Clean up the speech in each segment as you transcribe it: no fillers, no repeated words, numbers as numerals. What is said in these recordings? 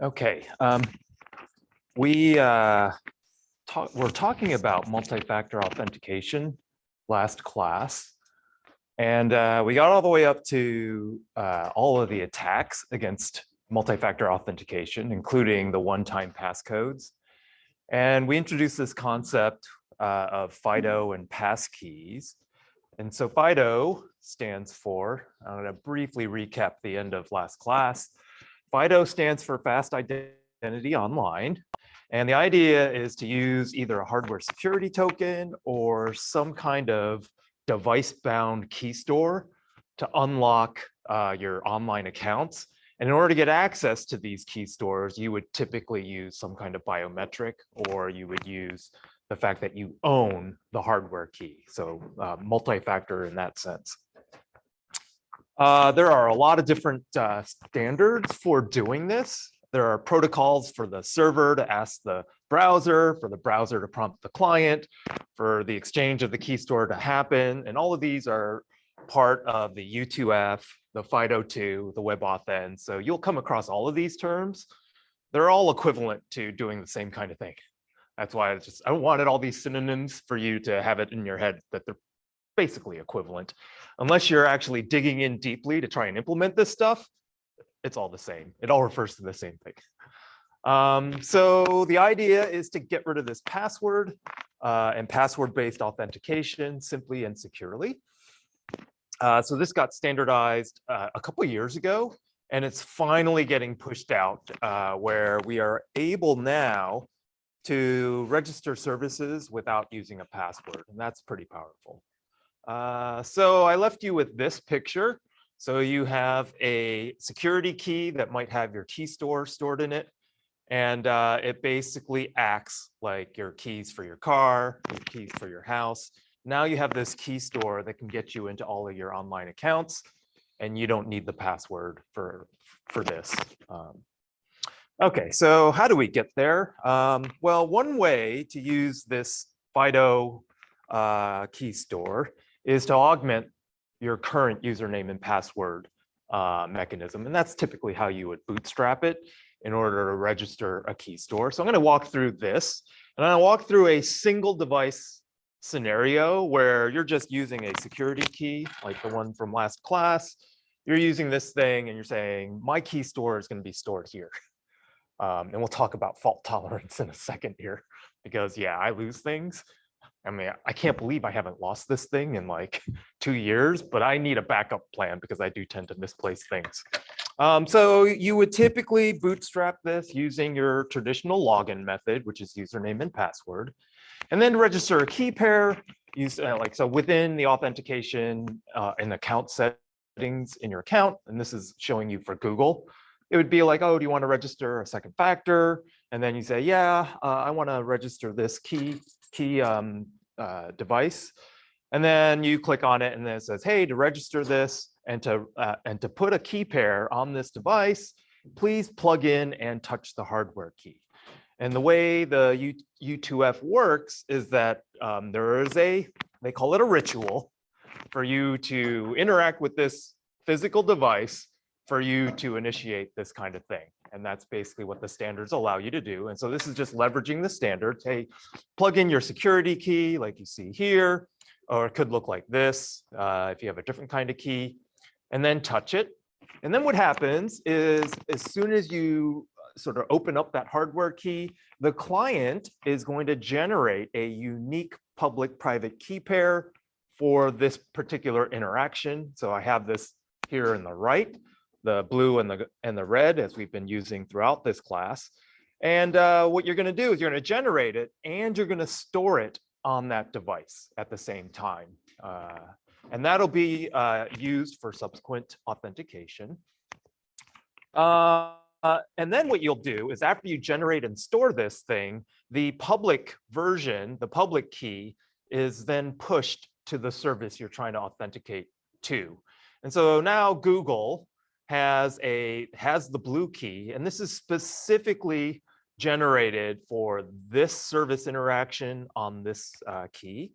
Okay, we're talking about multi-factor authentication last class, and we got all the way up to all of the attacks against multi-factor authentication, including the one-time passcodes. And we introduced this concept of FIDO and passkeys. And so FIDO stands for, I'm going to briefly recap the end of last class. FIDO stands for Fast Identity Online. And the idea is to use either a hardware security token or some kind of device-bound key store to unlock your online accounts. And in order to get access to these key stores, you would typically use some kind of biometric, or you would use the fact that you own the hardware key. So multi-factor in that sense. There are a lot of different standards for doing this. There are protocols for the server to ask the browser, for the browser to prompt the client, for the exchange of the key store to happen. And all of these are part of the U2F, the FIDO2, the WebAuthn. So you'll come across all of these terms. They're all equivalent to doing the same kind of thing. That's why I wanted all these synonyms for you to have it in your head that they're basically equivalent. Unless you're actually digging in deeply to try and implement this stuff, it's all the same. It all refers to the same thing. So the idea is to get rid of this password and password-based authentication simply and securely. So this got standardized a couple of years ago, and it's finally getting pushed out where we are able now to register services without using a password, and that's pretty powerful. So I left you with this picture. So you have a security key that might have your key store stored in it. And it basically acts like your keys for your car, your keys for your house. Now you have this key store that can get you into all of your online accounts, and you don't need the password for this. Okay, so how do we get there? Well, one way to use this FIDO key store is to augment your current username and password mechanism. And that's typically how you would bootstrap it in order to register a key store. So I'm going to walk through this, and I'll walk through a single device scenario where you're just using a security key, like the one from last class. You're using this thing and you're saying, my key store is going to be stored here. And we'll talk about fault tolerance in a second here, because yeah, I lose things. I mean, I can't believe I haven't lost this thing in like 2 years, but I need a backup plan because I do tend to misplace things. So you would typically bootstrap this using your traditional login method, which is username and password, and then register a key pair. Use so within the authentication and account settings in your account, and this is showing you for Google. It would be like, oh, do you want to register a second factor? And then you say, yeah, I want to register this key device. And then you click on it, and then it says, hey, to register this and to put a key pair on this device, please plug in and touch the hardware key. And the way the U2F works is that there is they call it a ritual for you to interact with this physical device for you to initiate this kind of thing. And that's basically what the standards allow you to do. And so this is just leveraging the standards. Hey, plug in your security key like you see here, or it could look like this if you have a different kind of key, and then touch it. And then what happens is as soon as you sort of open up that hardware key, the client is going to generate a unique public-private key pair for this particular interaction. So I have this here in the right, the blue and the red, as we've been using throughout this class. And what you're going to do is you're going to generate it, and you're going to store it on that device at the same time. And that'll be used for subsequent authentication. And then what you'll do is after you generate and store this thing, the public version, the public key, is then pushed to the service you're trying to authenticate to. And so now Google has the blue key, and this is specifically generated for this service interaction on this key.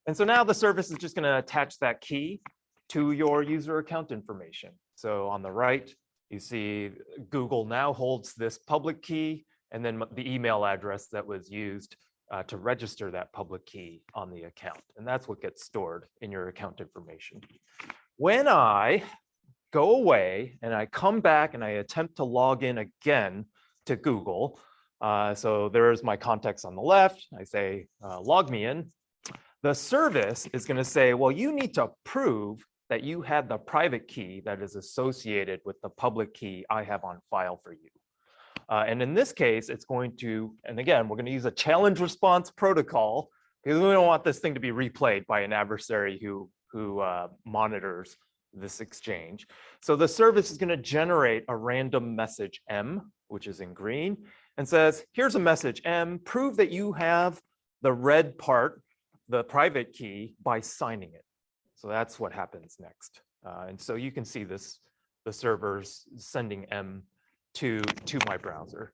And so now the service is just going to attach that key to your user account information. So on the right, You see Google now holds this public key and then the email address that was used to register that public key on the account. And that's what gets stored in your account information. When I go away and I come back and I attempt to log in again to Google, so there's my contacts on the left. I say, log me in. The service is going to say, well, you need to prove that you had the private key that is associated with the public key I have on file for you. And in this case, it's going to, and again, we're going to use a challenge response protocol because we don't want this thing to be replayed by an adversary who monitors this exchange. So the service is going to generate a random message M, which is in green, and says, here's a message M, prove that you have the red part, the private key, by signing it. So that's what happens next. And so you can see this, the server's sending M to my browser.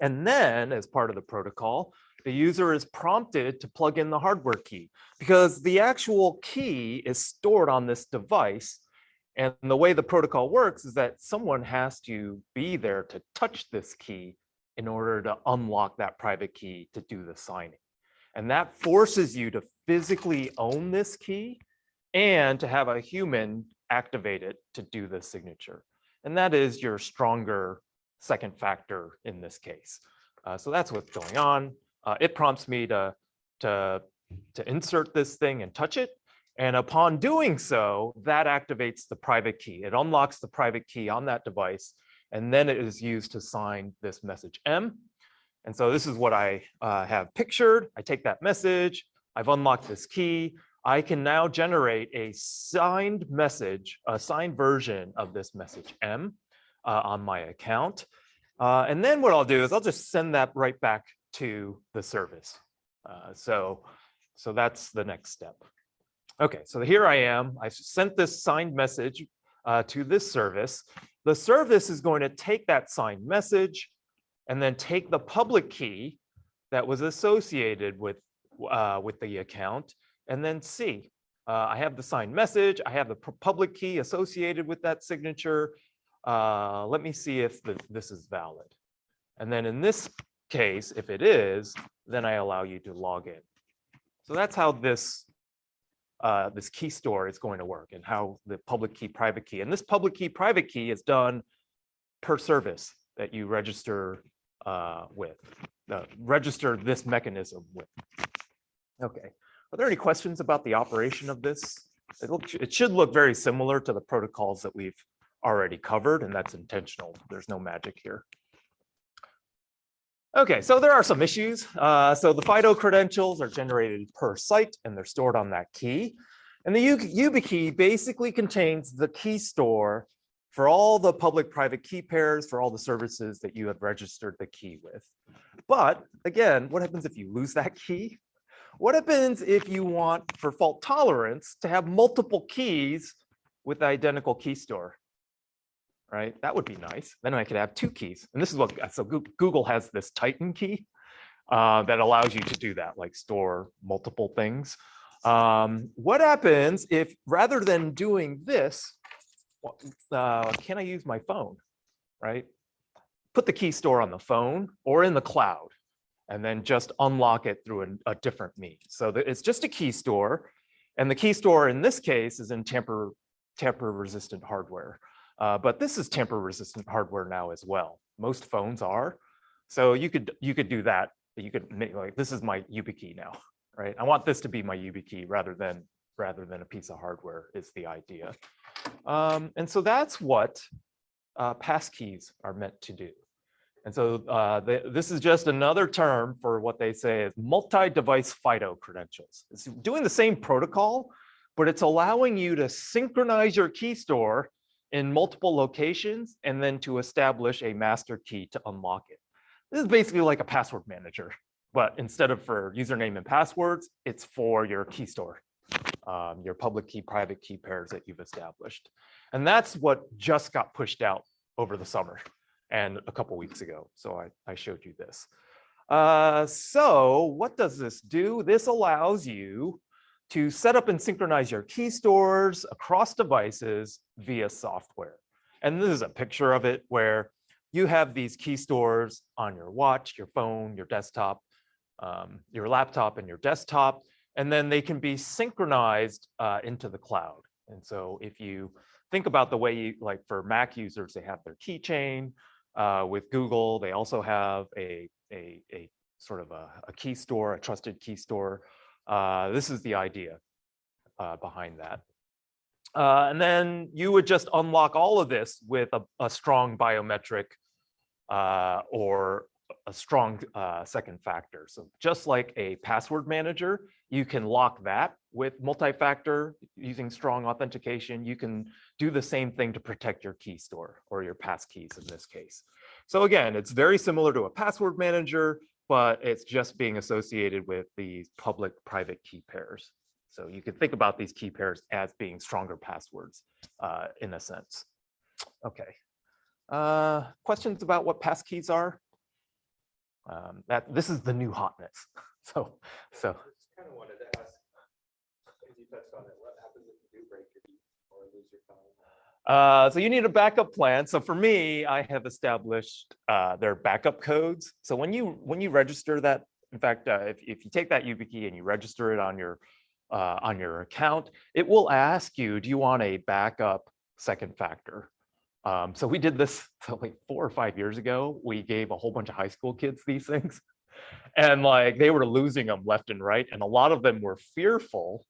And then as part of the protocol, the user is prompted to plug in the hardware key because the actual key is stored on this device. And the way the protocol works is that someone has to be there to touch this key in order to unlock that private key to do the signing. And that forces you to physically own this key and to have a human activate it to do the signature. And that is your stronger second factor in this case. So that's what's going on. It prompts me to insert this thing and touch it. And upon doing so, that activates the private key. It unlocks the private key on that device, and then it is used to sign this message M. And so this is what I have pictured. I take that message, I've unlocked this key. I can now generate a signed message, a signed version of this message M on my account. And then what I'll do is I'll just send that right back to the service. So that's the next step. Okay, so here I am. I've sent this signed message to this service. The service is going to take that signed message and then take the public key that was associated with the account and then see. I have the signed message. I have the public key associated with that signature. Let me see if this is valid. And then in this case, if it is, then I allow you to log in. So that's how this key store is going to work and how the public key, private key. And this public key, private key is done per service that you register with, register this mechanism with. Okay, are there any questions about the operation of this? It should look very similar to the protocols that we've already covered, and that's intentional. There's no magic here. Okay, so there are some issues. So the FIDO credentials are generated per site, and they're stored on that key. And the YubiKey basically contains the key store for all the public-private key pairs for all the services that you have registered the key with. But again, what happens if you lose that key? What happens if you want, for fault tolerance, to have multiple keys with the identical key store? Right? That would be nice. Then I could have two keys. And this is what, so Google has this Titan key that allows you to do that, like store multiple things. What happens if rather than doing this, can I use my phone, right? Put the key store on the phone or in the cloud and then just unlock it through a different means. So it's just a key store. And the key store in this case is in tamper-resistant hardware. But this is tamper-resistant hardware now as well. Most phones are. So you could do that. You could make like, this is my YubiKey now, right? I want this to be my YubiKey rather than a piece of hardware is the idea. And so that's what passkeys are meant to do. And so this is just another term for what they say is multi-device FIDO credentials. It's doing the same protocol, but it's allowing you to synchronize your key store in multiple locations and then to establish a master key to unlock it. This is basically like a password manager, but instead of for username and passwords, it's for your key store, your public key, private key pairs that you've established. And that's what just got pushed out over the summer and a couple weeks ago. So I showed you this. So what does this do? This allows you to set up and synchronize your key stores across devices via software. And this is a picture of it where you have these key stores on your watch, your phone, your desktop, your laptop and your desktop, and then they can be synchronized into the cloud. And so if you think about the way you, like for Mac users, they have their keychain. With Google, they also have a sort of a key store, a trusted key store. This is the idea behind that. And then you would just unlock all of this with a strong biometric or a strong second factor. So just like a password manager, you can lock that with multi-factor using strong authentication. You can do the same thing to protect your key store or your pass keys in this case. So again, it's very similar to a password manager, but it's just being associated with these public-private key pairs. So you could think about these key pairs as being stronger passwords in a sense. Okay. Questions about what passkeys are? This is the new hotness. So. I just kind of wanted to ask, because you touched on it, what happens if you do break your key or lose your phone? So you need a backup plan. So for me, I have established their backup codes. So when you register that, in fact, if you take that YubiKey and you register it on your account, it will ask you, do you want a backup second factor? So we did this like 4 or 5 years ago. We gave a whole bunch of high school kids these things, and like they were losing them left and right. And a lot of them were fearful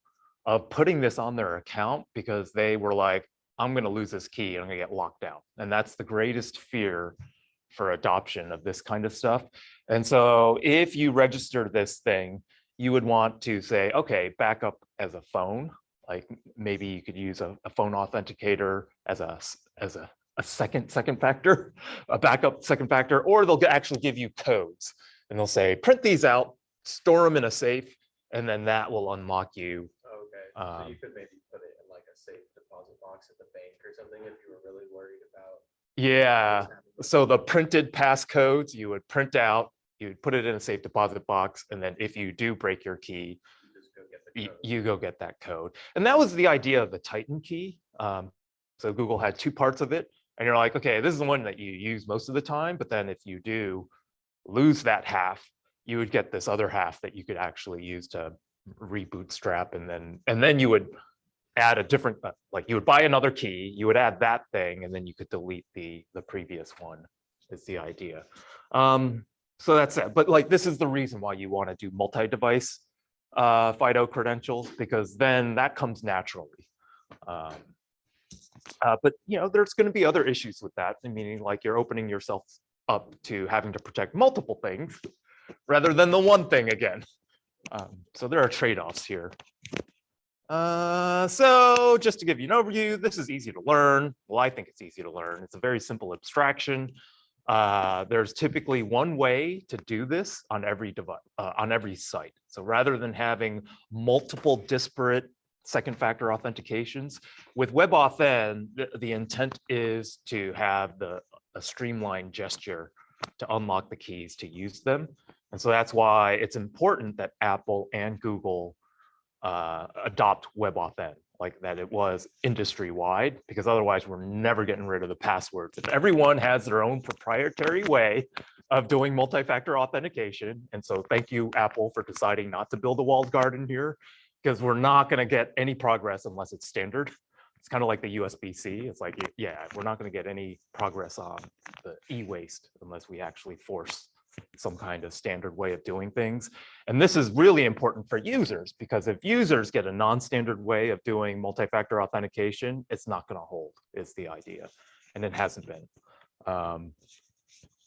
of putting this on their account because they were like, I'm going to lose this key and I'm going to get locked out. And that's the greatest fear for adoption of this kind of stuff. And so if you register this thing, you would want to say, okay, backup as a phone. Like maybe you could use a phone authenticator as a second factor, a backup second factor, or they'll actually give you codes and they'll say, print these out, store them in a safe, and then that will unlock you. Okay, so you could maybe put it in like a safe deposit box at the bank or something if you were really worried about. Yeah, so the printed passcodes you would print out, you would put it in a safe deposit box, and then if you do break your key, you go get that code. And that was the idea of the Titan key. So Google had 2 parts of it. And you're like, okay, this is the one that you use most of the time. But then if you do lose that half, you would get this other half that you could actually use to rebootstrap. And then you would add a different, like you would buy another key, you would add that thing, and then you could delete the previous one is the idea. So that's it. But like, this is the reason why you want to do multi-device FIDO credentials, because then that comes naturally. But you know, there's going to be other issues with that, meaning like you're opening yourself up to having to protect multiple things rather than the one thing again. So there are trade-offs here. So just to give you an overview, this is easy to learn. Well, I think it's easy to learn. It's a very simple abstraction. There's typically one way to do this on every device, on every site. So rather than having multiple disparate second factor authentications, with WebAuthn, the intent is to have a streamlined gesture to unlock the keys to use them. And so that's why it's important that Apple and Google adopt WebAuthn, like that it was industry-wide, because otherwise we're never getting rid of the passwords. If everyone has their own proprietary way of doing multi-factor authentication, and so thank you, Apple, for deciding not to build a walled garden here, because we're not going to get any progress unless it's standard. It's kind of like the USB-C. It's like, yeah, we're not going to get any progress on the e-waste unless we actually force some kind of standard way of doing things. And this is really important for users, because if users get a non-standard way of doing multi-factor authentication, it's not going to hold, is the idea. And it hasn't been.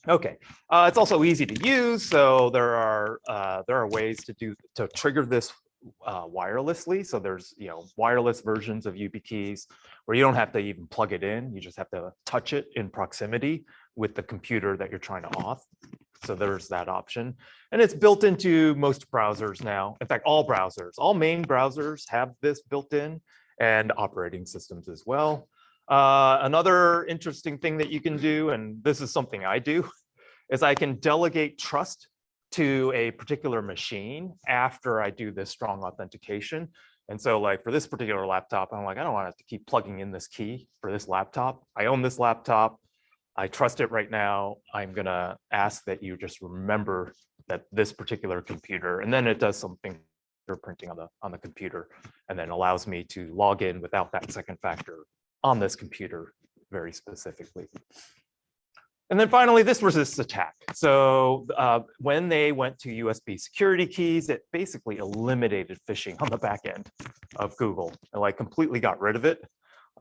Okay, it's also easy to use. So there are ways to trigger this wirelessly. So there's wireless versions of YubiKeys where you don't have to even plug it in. You just have to touch it in proximity with the computer that you're trying to auth. So there's that option. And it's built into most browsers now. In fact, all main browsers have this built in, and operating systems as well. Another interesting thing that you can do, and this is something I do, is I can delegate trust to a particular machine after I do this strong authentication. And so like for this particular laptop, I'm like, I don't want to have to keep plugging in this key for this laptop. I own this laptop. I trust it right now. I'm gonna ask that you just remember that this particular computer, and then it does something fingerprinting on the computer, and then allows me to log in without that second factor on this computer very specifically. And then finally, this resist attack. So when they went to USB security keys, it basically eliminated phishing on the back end of Google and like completely got rid of it.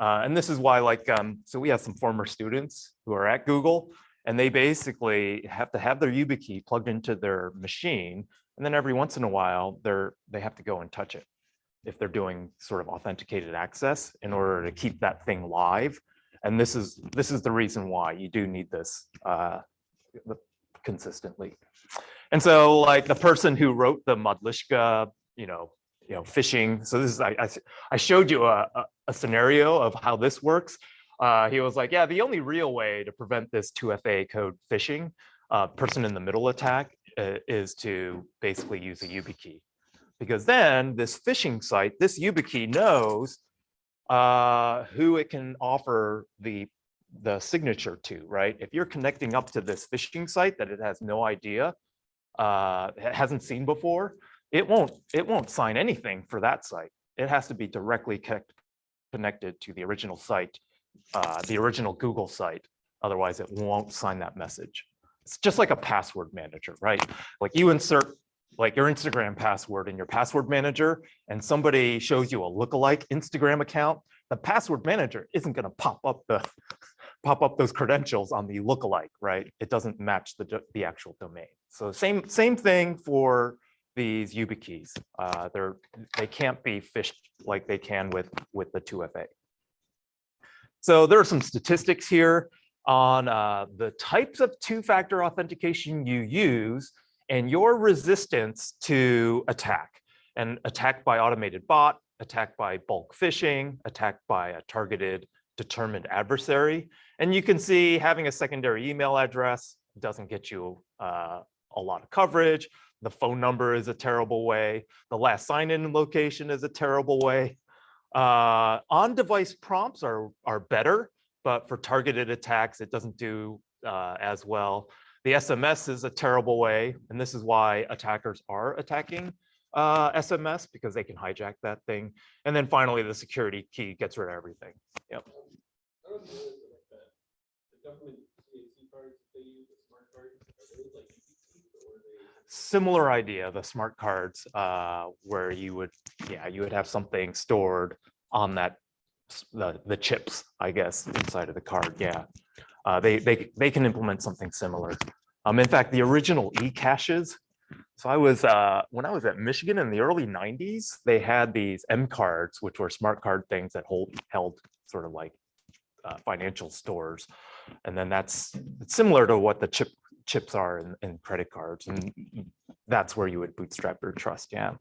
And this is why, like, so we have some former students who are at Google, and they basically have to have their YubiKey plugged into their machine, and then every once in a while, they have to go and touch it if they're doing sort of authenticated access in order to keep that thing live. And this is the reason why you do need this consistently. And so, like the person who wrote the Modlishka, phishing. So this is I showed you a scenario of how this works. He was like, yeah, the only real way to prevent this 2FA code phishing, person in the middle attack, is to basically use a YubiKey, because then this phishing site, this YubiKey knows who it can offer the signature to, right? If you're connecting up to this phishing site that it has no idea, it hasn't seen before, it won't sign anything for that site. It has to be directly connected to the original site, the original Google site. Otherwise, it won't sign that message. It's just like a password manager, right? Like you insert like your Instagram password in your password manager, and somebody shows you a lookalike Instagram account, the password manager isn't going to pop up those credentials on the lookalike, right? It doesn't match the actual domain. So same thing for these YubiKeys. They can't be phished like they can with the 2FA. So there are some statistics here on the types of two-factor authentication you use and your resistance to attack. And attack by automated bot, attack by bulk phishing, attack by a targeted determined adversary. And you can see having a secondary email address doesn't get you a lot of coverage. The phone number is a terrible way. The last sign-in location is a terrible way. On-device prompts are better, but for targeted attacks, it doesn't do as well. The SMS is a terrible way, and this is why attackers are attacking SMS, because they can hijack that thing. And then finally, the security key gets rid of everything. Yep. I don't know the government CAC cards they use, the smart cards, are those like or are they... Similar idea, the smart cards, where you would have something stored on that the chips, I guess, inside of the card. Yeah. They can implement something similar. In fact, the original e-caches. So I was when I was at Michigan in the early 90s, they had these M cards, which were smart card things that held sort of like financial stores, and then it's similar to what the chips are in credit cards, and that's where you would bootstrap your trust. Yeah.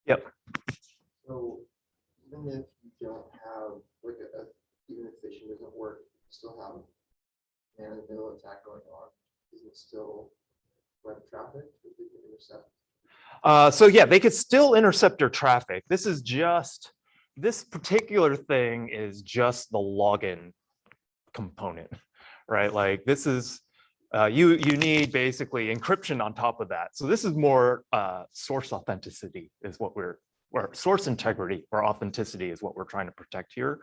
Yep. So even if you don't have like even if phishing doesn't work, you still have man-in-the-middle attack going on. Is it still web traffic that they can intercept? So yeah, they could still intercept your traffic. This particular thing is just the login component, right? Like this is you need basically encryption on top of that. So this is more source authenticity is what or source integrity or authenticity is what we're trying to protect here.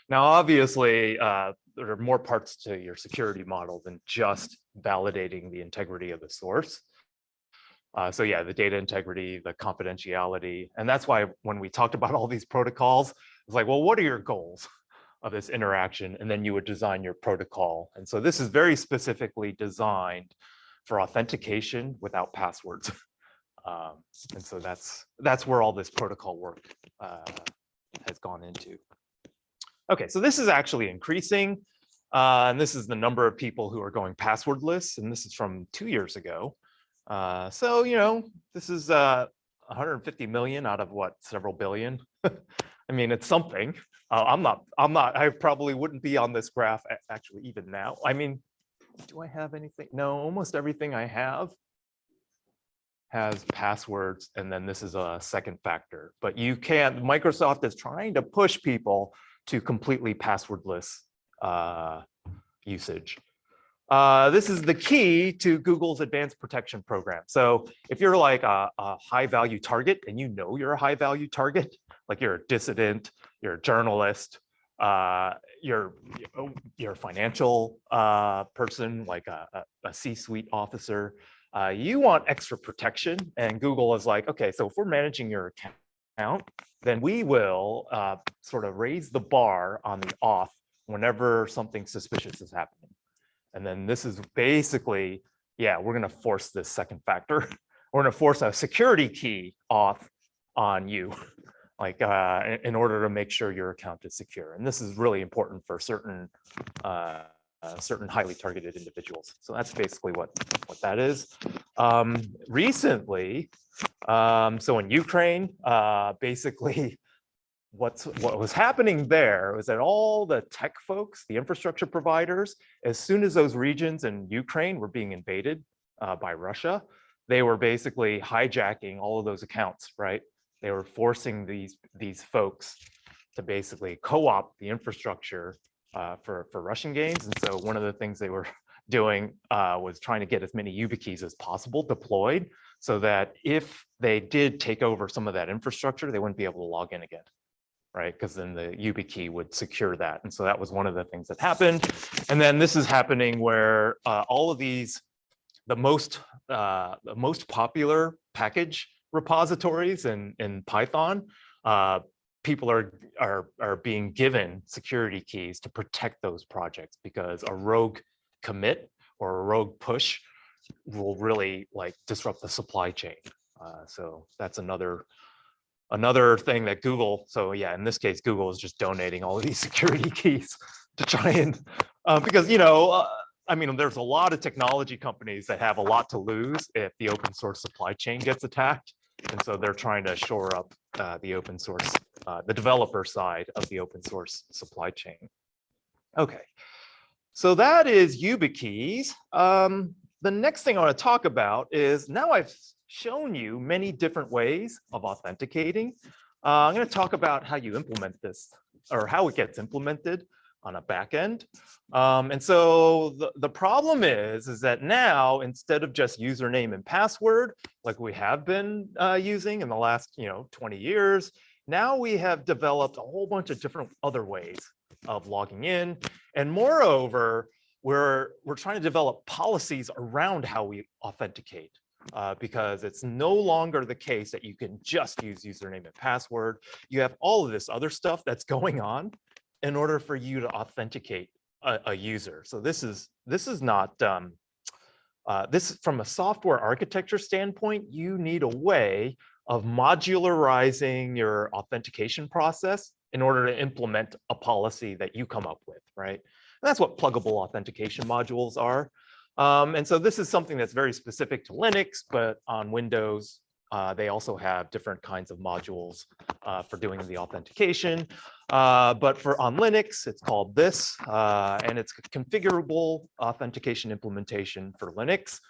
Now, obviously, there are more parts to your security model than just validating the integrity of the source. So yeah, the data integrity, the confidentiality, and that's why when we talked about all these protocols, it's like, well, what are your goals of this interaction? And then you would design your protocol. And so this is very specifically designed for authentication without passwords. And so that's where all this protocol work has gone into. Okay, so this is actually increasing. And this is the number of people who are going passwordless. And this is from 2 years ago. So, this is 150 million out of what, several billion. I mean, it's something. I probably wouldn't be on this graph actually even now. I mean, do I have anything? No, almost everything I have has passwords, and then this is a second factor. But you can't, Microsoft is trying to push people to completely passwordless usage. This is the key to Google's advanced protection program. So if you're like a high value target and you know you're a high value target, like you're a dissident, you're a journalist, you're a financial person, like a C-suite officer, you want extra protection. And Google is like, okay, so if we're managing your account, then we will sort of raise the bar on the auth whenever something suspicious is happening. And then this is basically, yeah, we're going to force this second factor. We're going to force a security key auth on you, like in order to make sure your account is secure. And this is really important for certain highly targeted individuals. So that's basically what that is. Recently, so in Ukraine, basically, what was happening there was that all the tech folks, the infrastructure providers, as soon as those regions in Ukraine were being invaded by Russia, they were basically hijacking all of those accounts, right? They were forcing these folks to basically co-opt the infrastructure for Russian games. And so one of the things they were doing was trying to get as many YubiKeys as possible deployed so that if they did take over some of that infrastructure, they wouldn't be able to log in again. Right, because then the YubiKey would secure that. And so that was one of the things that happened. And then this is happening where all of these, the most popular package repositories in Python, people are being given security keys to protect those projects, because a rogue commit or a rogue push will really like disrupt the supply chain. So that's another thing that Google, so yeah, in this case, Google is just donating all of these security keys to try and, because, you know, I mean, there's a lot of technology companies that have a lot to lose if the open source supply chain gets attacked. And so they're trying to shore up the open source, the developer side of the open source supply chain. Okay, so that is YubiKeys. The next thing I want to talk about is, now I've shown you many different ways of authenticating. I'm going to talk about how you implement this, or how it gets implemented on a back end. And so the problem is that now, instead of just username and password, like we have been using in the last 20 years, now we have developed a whole bunch of different other ways of logging in. And moreover, we're trying to develop policies around how we authenticate. Because it's no longer the case that you can just use username and password. You have all of this other stuff that's going on in order for you to authenticate a user. So this is not, this from a software architecture standpoint, you need a way of modularizing your authentication process in order to implement a policy that you come up with, right? And that's what pluggable authentication modules are. And so this is something that's very specific to Linux, but on Windows, they also have different kinds of modules for doing the authentication. But on Linux, it's called this, and it's a configurable authentication implementation for Linux.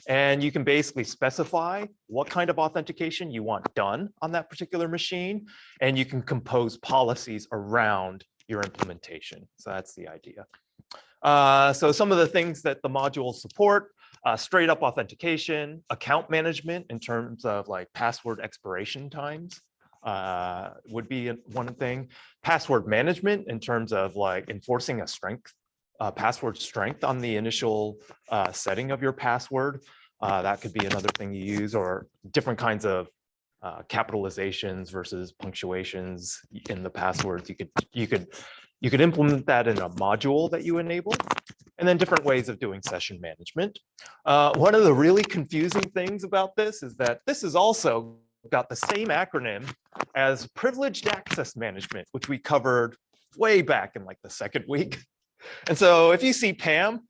And you can basically specify what kind of authentication you want done on that particular machine, and you can compose policies around your implementation. So that's the idea. So some of the things that the modules support, straight up authentication, account management in terms of like password expiration times would be one thing. Password management in terms of like enforcing a password strength on the initial setting of your password. That could be another thing you use, or different kinds of capitalizations versus punctuations in the passwords. You could implement that in a module that you enable, and then different ways of doing session management. One of the really confusing things about this is that this has also got the same acronym as privileged access management, which we covered way back in like the second week. And so if you see PAM,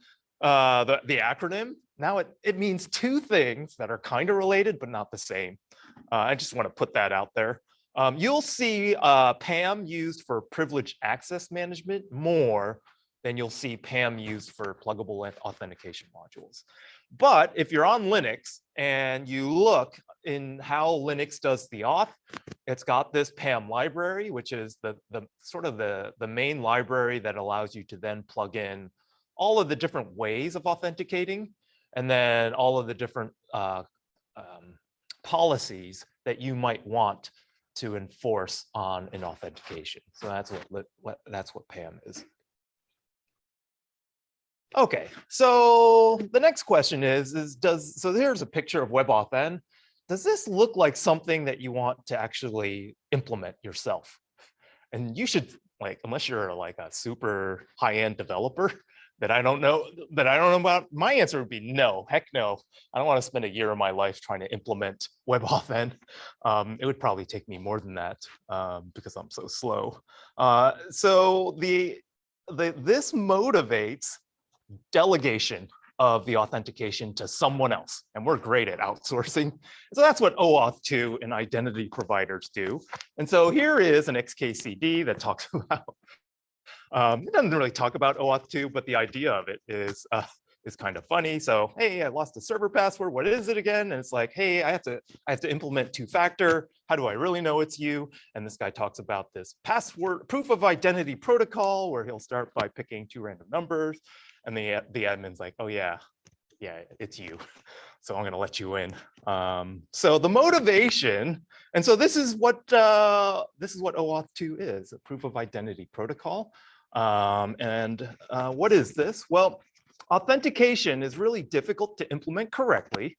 the acronym, now it means two things that are kind of related, but not the same. I just want to put that out there. You'll see PAM used for privileged access management more than you'll see PAM used for pluggable authentication modules. But if you're on Linux and you look in how Linux does the auth, it's got this PAM library, which is the sort of the main library that allows you to then plug in all of the different ways of authenticating, and then all of the different policies that you might want to enforce on an authentication. So that's what PAM is. Okay, so the next question is so here's a picture of WebAuthn. Does this look like something that you want to actually implement yourself? And you should, like, unless you're like a super high-end developer that I don't know about, my answer would be no, heck no. I don't want to spend a year of my life trying to implement WebAuthn. It would probably take me more than that because I'm so slow. So this motivates delegation of the authentication to someone else, and we're great at outsourcing. So that's what OAuth 2 and identity providers do. And so here is an XKCD that talks about, it doesn't really talk about OAuth 2, but the idea of it is kind of funny. So, hey, I lost a server password. What is it again? And it's like, hey, I have to implement two-factor. How do I really know it's you? And this guy talks about this password proof of identity protocol, where he'll start by picking two random numbers. And the admin's like, oh yeah, it's you. So I'm going to let you in. So the motivation, and so this is what OAuth 2 is, a proof of identity protocol. What is this? Well, authentication is really difficult to implement correctly.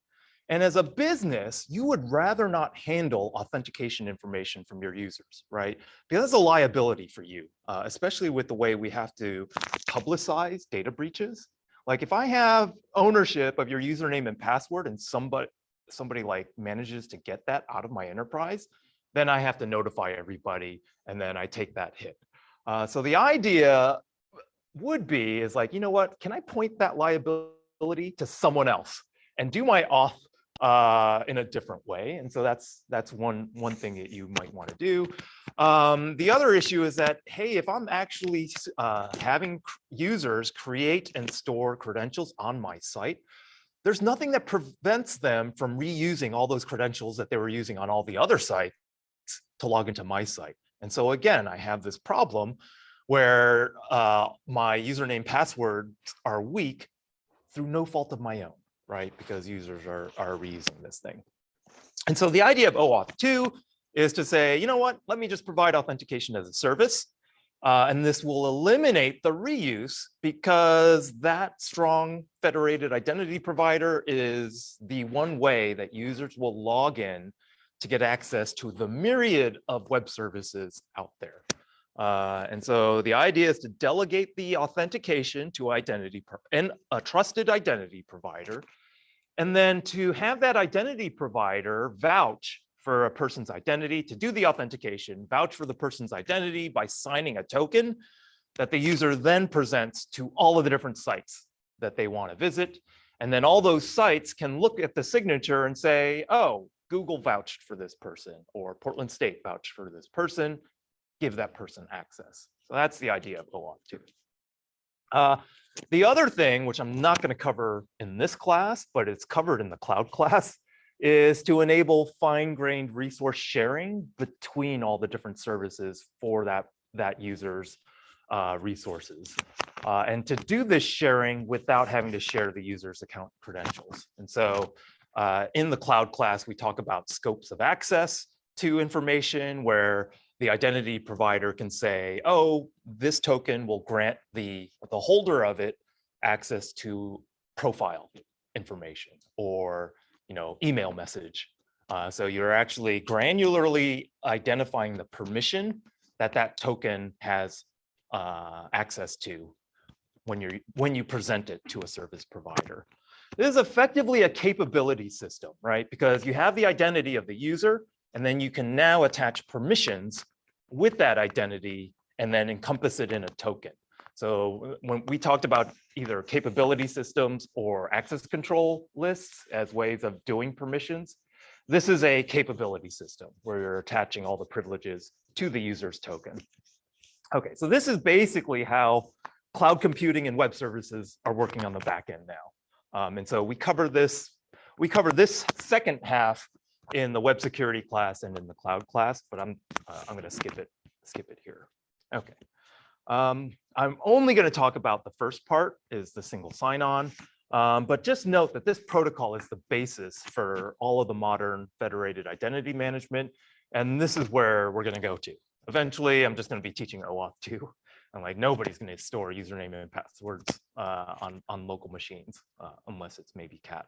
And as a business, you would rather not handle authentication information from your users, right? Because it's a liability for you, especially with the way we have to publicize data breaches. Like if I have ownership of your username and password and somebody like manages to get that out of my enterprise, then I have to notify everybody and then I take that hit. So the idea would be is like, you know what, can I point that liability to someone else and do my auth in a different way? And so that's one thing that you might want to do. The other issue is that, hey, if I'm actually having users create and store credentials on my site, there's nothing that prevents them from reusing all those credentials that they were using on all the other sites to log into my site. And so again, I have this problem where my username passwords are weak through no fault of my own, right? Because users are reusing this thing. And so the idea of OAuth 2 is to say, you know what, let me just provide authentication as a service. And this will eliminate the reuse because that strong federated identity provider is the one way that users will log in to get access to the myriad of web services out there. And so the idea is to delegate the authentication to a trusted identity provider, and then to have that identity provider vouch for a person's identity, to do the authentication, vouch for the person's identity by signing a token that the user then presents to all of the different sites that they want to visit. And then all those sites can look at the signature and say, oh, Google vouched for this person, or Portland State vouched for this person, give that person access. So that's the idea of OAuth 2. The other thing, which I'm not going to cover in this class, but it's covered in the cloud class, is to enable fine-grained resource sharing between all the different services for that user's resources. And to do this sharing without having to share the user's account credentials. And so in the cloud class, we talk about scopes of access to information where the identity provider can say, oh, this token will grant the holder of it access to profile information or email message. So you're actually granularly identifying the permission that token has access to when you present it to a service provider. This is effectively a capability system, right? Because you have the identity of the user, and then you can now attach permissions with that identity and then encompass it in a token. So when we talked about either capability systems or access control lists as ways of doing permissions, this is a capability system where you're attaching all the privileges to the user's token. Okay, so this is basically how cloud computing and web services are working on the back end now. And so we cover this second half in the web security class and in the cloud class, but I'm going to skip it here. Okay. I'm only going to talk about the first part, is the single sign-on. But just note that this protocol is the basis for all of the modern federated identity management. And this is where we're going to go to. Eventually, I'm just going to be teaching OAuth 2. And like nobody's going to store username and passwords on local machines, unless it's maybe cat.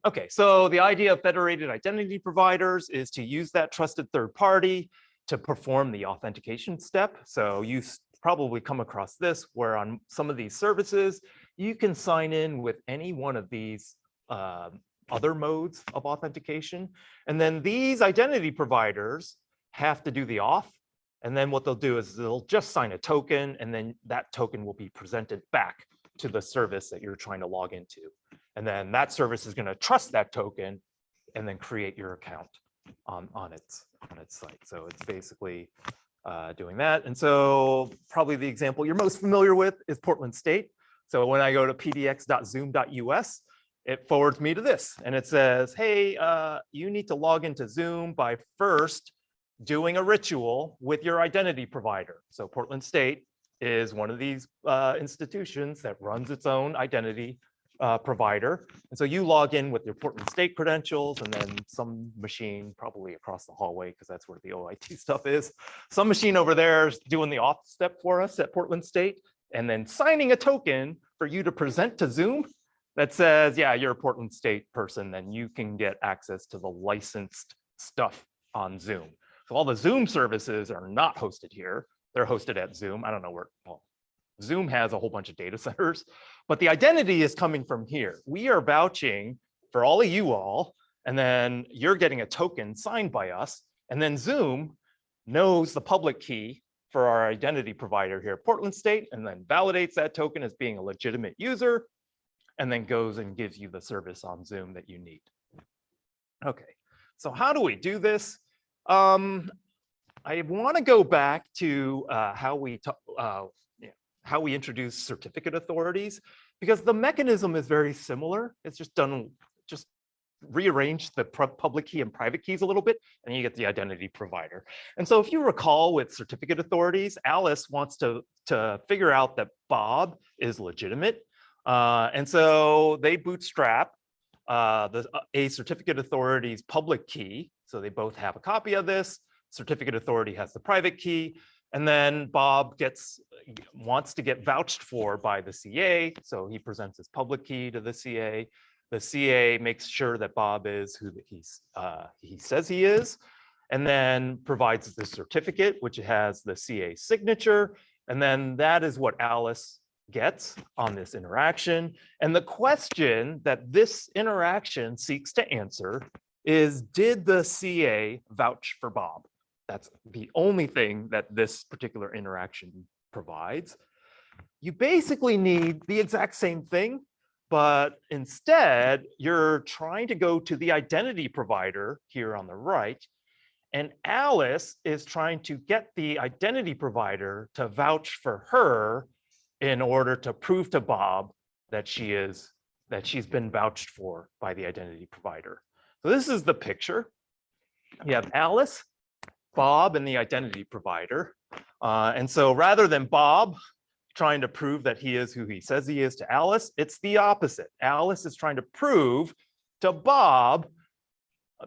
Okay, so the idea of federated identity providers is to use that trusted third party to perform the authentication step. So you probably come across this, where on some of these services, you can sign in with any one of these other modes of authentication. And then these identity providers have to do the auth. And then what they'll do is they'll just sign a token, and then that token will be presented back to the service that you're trying to log into. And then that service is going to trust that token and then create your account on its site. So it's basically doing that. And so probably the example you're most familiar with is Portland State. So when I go to pdx.zoom.us, it forwards me to this, and it says, hey, you need to log into Zoom by first doing a ritual with your identity provider. So Portland State is one of these institutions that runs its own identity provider. And so you log in with your Portland State credentials, and then some machine probably across the hallway, because that's where the OIT stuff is. Some machine over there is doing the auth step for us at Portland State, and then signing a token for you to present to Zoom that says, yeah, you're a Portland State person, then you can get access to the licensed stuff on Zoom. So all the Zoom services are not hosted here. They're hosted at Zoom. I don't know where, well, Zoom has a whole bunch of data centers, but the identity is coming from here. We are vouching for all of you all, and then you're getting a token signed by us, and then Zoom knows the public key for our identity provider here at Portland State, and then validates that token as being a legitimate user, and then goes and gives you the service on Zoom that you need. Okay, so how do we do this? I want to go back to how we introduce certificate authorities, because the mechanism is very similar. It's just rearrange the public key and private keys a little bit, and you get the identity provider. And so if you recall with certificate authorities, Alice wants to figure out that Bob is legitimate. And so they bootstrap a certificate authority's public key. So they both have a copy of this. Certificate authority has the private key. And then Bob wants to get vouched for by the CA. So he presents his public key to the CA. The CA makes sure that Bob is who he says he is, and then provides the certificate, which has the CA signature. And then that is what Alice gets on this interaction. And the question that this interaction seeks to answer is, did the CA vouch for Bob? That's the only thing that this particular interaction provides. You basically need the exact same thing, but instead you're trying to go to the identity provider here on the right, and Alice is trying to get the identity provider to vouch for her in order to prove to Bob that she's been vouched for by the identity provider. So this is the picture. You have Alice, Bob, and the identity provider. And so rather than Bob trying to prove that he is who he says he is to Alice, it's the opposite. Alice is trying to prove to Bob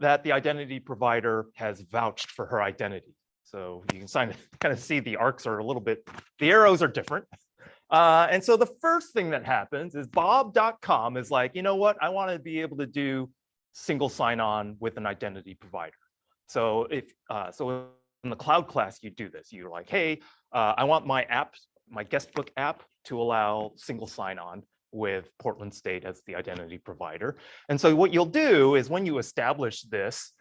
that the identity provider has vouched for her identity. So you can kind of see the arcs are a little bit, the arrows are different. And so the first thing that happens is bob.com is like, you know what, I want to be able to do single sign-on with an identity provider. So so in the cloud class, you do this. You're like, hey, I want my guestbook app to allow single sign-on with Portland State as the identity provider. And so what you'll do is when you establish this,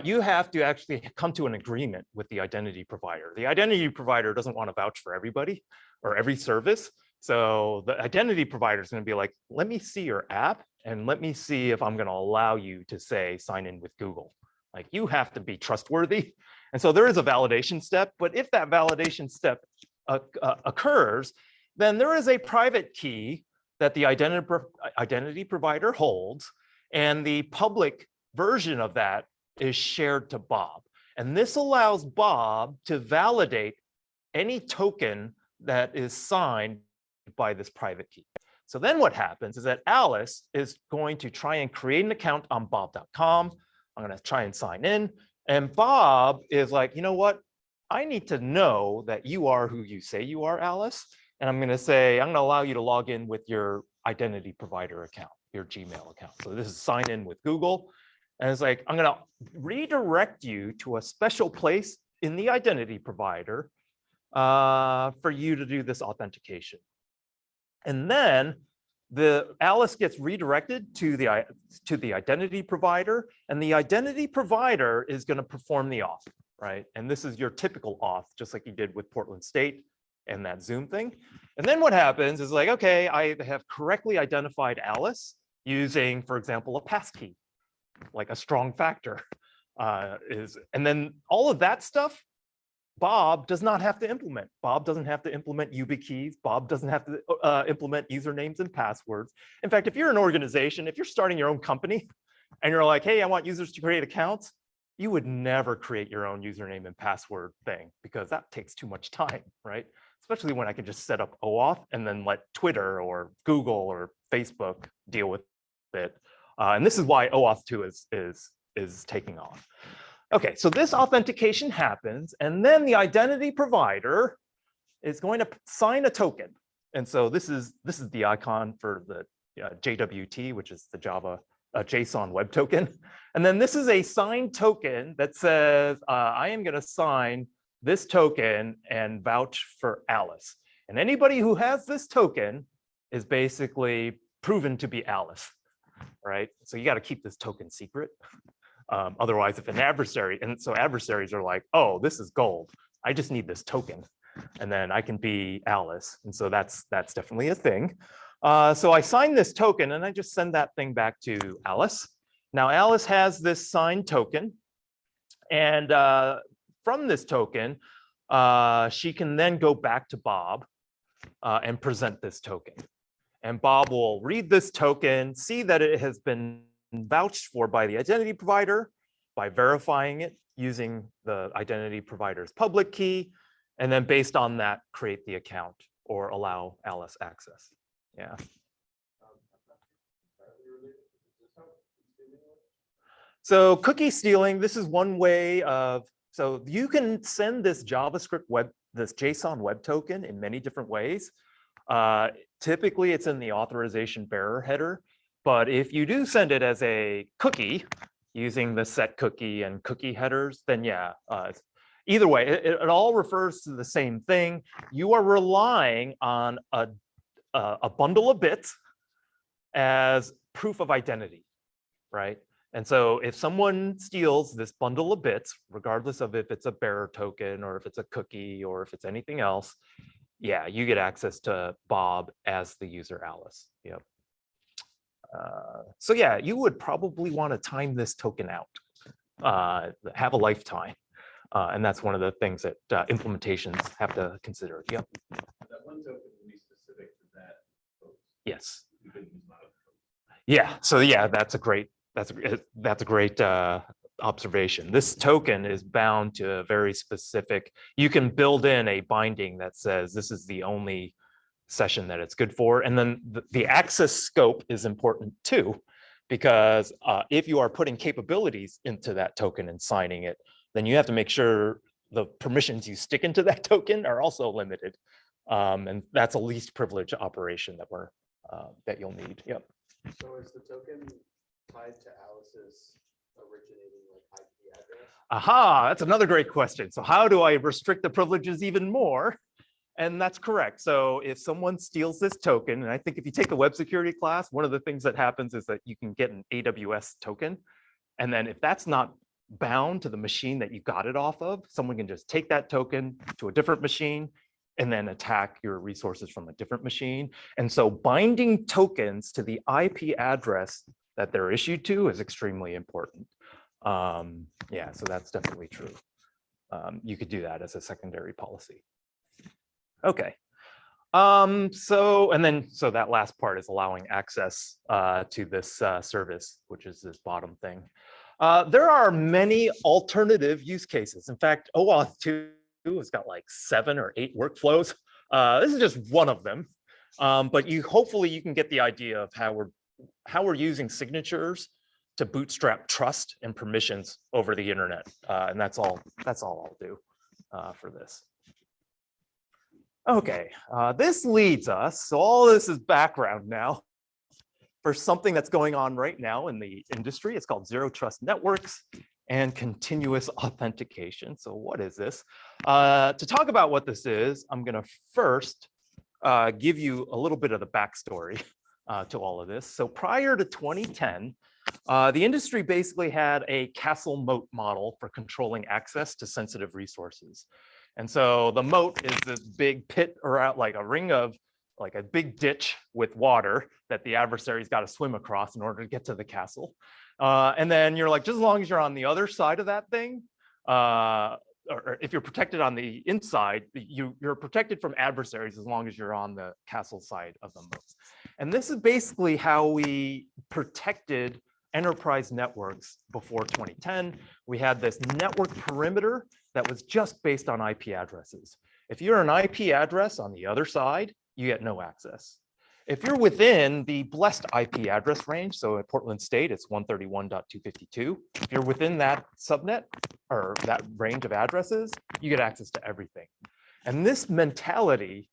you have to actually come to an agreement with the identity provider. The identity provider doesn't want to vouch for everybody or every service. So the identity provider is going to be like, let me see your app and let me see if I'm going to allow you to say sign in with Google. Like, you have to be trustworthy. And so there is a validation step, but if that validation step occurs, then there is a private key that the identity provider holds, and the public version of that is shared to Bob. And this allows Bob to validate any token that is signed by this private key. So then what happens is that Alice is going to try and create an account on bob.com. I'm going to try and sign in. And Bob is like, you know what? I need to know that you are who you say you are, Alice. And I'm going to say, I'm going to allow you to log in with your identity provider account, your Gmail account. So this is sign in with Google. And it's like, I'm going to redirect you to a special place in the identity provider for you to do this authentication. And then Alice gets redirected to the identity provider, and the identity provider is going to perform the auth, right? And this is your typical auth, just like you did with Portland State and that Zoom thing. And then what happens is like, okay, I have correctly identified Alice using, for example, a passkey, like a strong factor and then all of that stuff Bob does not have to implement. Bob doesn't have to implement YubiKeys. Bob doesn't have to implement usernames and passwords. In fact, if you're an organization, if you're starting your own company and you're like, hey, I want users to create accounts, you would never create your own username and password thing because that takes too much time, right? Especially when I can just set up OAuth and then let Twitter or Google or Facebook deal with it. And this is why OAuth 2 is taking off. Okay, so this authentication happens, and then the identity provider is going to sign a token. And so this is the icon for the JWT, which is the Java JSON web token. And then this is a signed token that says, I am going to sign this token and vouch for Alice. And anybody who has this token is basically proven to be Alice, right? So you got to keep this token secret. Otherwise, if an adversary, and so adversaries are like, oh, this is gold. I just need this token. And then I can be Alice. And so that's definitely a thing. So I sign this token and I just send that thing back to Alice. Now Alice has this signed token. And from this token, she can then go back to Bob and present this token. And Bob will read this token, see that it has been vouched for by the identity provider by verifying it using the identity provider's public key, and then based on that, create the account or allow Alice access. Yeah. So cookie stealing, this is one way of, so you can send this JavaScript this JSON web token in many different ways. Typically, it's in the authorization bearer header. But if you do send it as a cookie using the set cookie and cookie headers, then yeah, either way, it all refers to the same thing. You are relying on a bundle of bits as proof of identity, right? And so if someone steals this bundle of bits, regardless of if it's a bearer token or if it's a cookie or if it's anything else, yeah, you get access to Bob as the user Alice. Yep. So yeah, you would probably want to time this token out, have a lifetime. And that's one of the things that implementations have to consider. Yep. That one token will be specific to that. Yes. You couldn't use another token. Yeah. So yeah, that's a great observation. This token is bound to a very specific. You can build in a binding that says this is the only session that it's good for. And then the access scope is important too, because if you are putting capabilities into that token and signing it, then you have to make sure the permissions you stick into that token are also limited. And that's a least privilege operation that you'll need. Yep. So is the token tied to Alice's originating like IP address? Aha, that's another great question. So how do I restrict the privileges even more? And that's correct. So if someone steals this token, and I think if you take the web security class, one of the things that happens is that you can get an AWS token. And then if that's not bound to the machine that you got it off of, someone can just take that token to a different machine and then attack your resources from a different machine. And so binding tokens to the IP address that they're issued to is extremely important. Yeah, so that's definitely true. You could do that as a secondary policy. Okay. So that last part is allowing access to this service, which is this bottom thing. There are many alternative use cases. In fact, OAuth 2 has got like 7 or 8 workflows. This is just one of them. But hopefully you can get the idea of how we're using signatures to bootstrap trust and permissions over the internet. And that's all I'll do for this. Okay, this leads us, so all this is background now for something that's going on right now in the industry. It's called Zero Trust Networks and continuous authentication. So what is this? To talk about what this is, I'm gonna first give you a little bit of the backstory to all of this. So prior to 2010, the industry basically had a castle moat model for controlling access to sensitive resources. And so the moat is this big pit around, like a ring of, like a big ditch with water that the adversary's got to swim across in order to get to the castle. And then you're like, just as long as you're on the other side of that thing, or if you're protected on the inside, you're protected from adversaries as long as you're on the castle side of the moat. And this is basically how we protected enterprise networks before 2010. We had this network perimeter that was just based on IP addresses. If you're an IP address on the other side, you get no access. If you're within the blessed IP address range, so at Portland State, it's 131.252. If you're within that subnet or that range of addresses, you get access to everything. And this mentality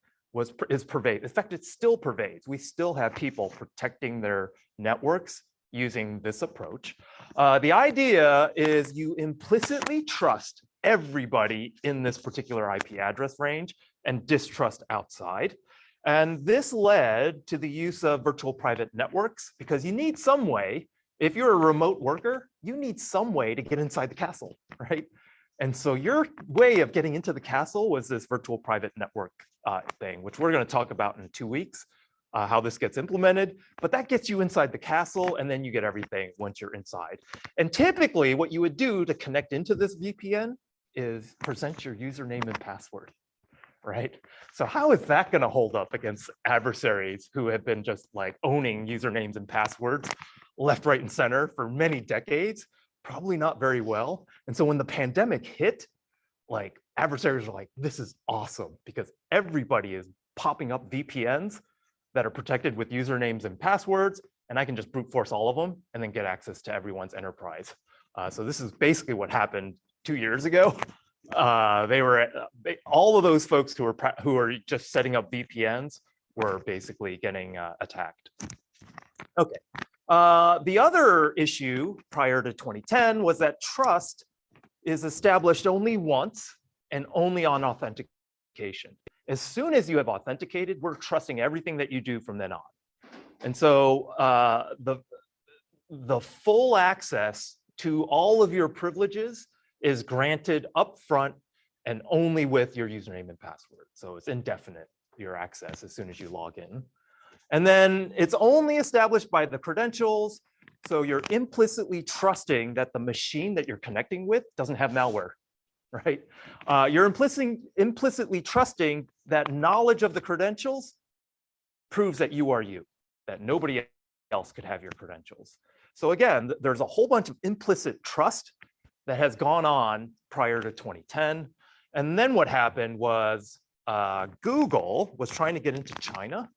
is pervasive. In fact, it still pervades. We still have people protecting their networks using this approach. The idea is you implicitly trust everybody in this particular IP address range and distrust outside. And this led to the use of virtual private networks because you need some way, if you're a remote worker, you need some way to get inside the castle, right? And so your way of getting into the castle was this virtual private network thing, which we're going to talk about in 2 weeks, how this gets implemented. But that gets you inside the castle, and then you get everything once you're inside. And typically what you would do to connect into this VPN is present your username and password, right? So how is that going to hold up against adversaries who have been just like owning usernames and passwords left, right, and center for many decades? Probably not very well. And so when the pandemic hit, like adversaries are like, this is awesome because everybody is popping up VPNs that are protected with usernames and passwords, and I can just brute force all of them and then get access to everyone's enterprise. So this is basically what happened 2 years ago. All of those folks who were just setting up VPNs were basically getting attacked. Okay. The other issue prior to 2010 was that trust is established only once and only on authentication. As soon as you have authenticated, we're trusting everything that you do from then on. And so the full access to all of your privileges is granted upfront and only with your username and password. So it's indefinite, your access, as soon as you log in. And then it's only established by the credentials. So you're implicitly trusting that the machine that you're connecting with doesn't have malware, right? You're implicitly trusting that knowledge of the credentials proves that you are you, that nobody else could have your credentials. So again, there's a whole bunch of implicit trust that has gone on prior to 2010. And then what happened was Google was trying to get into China.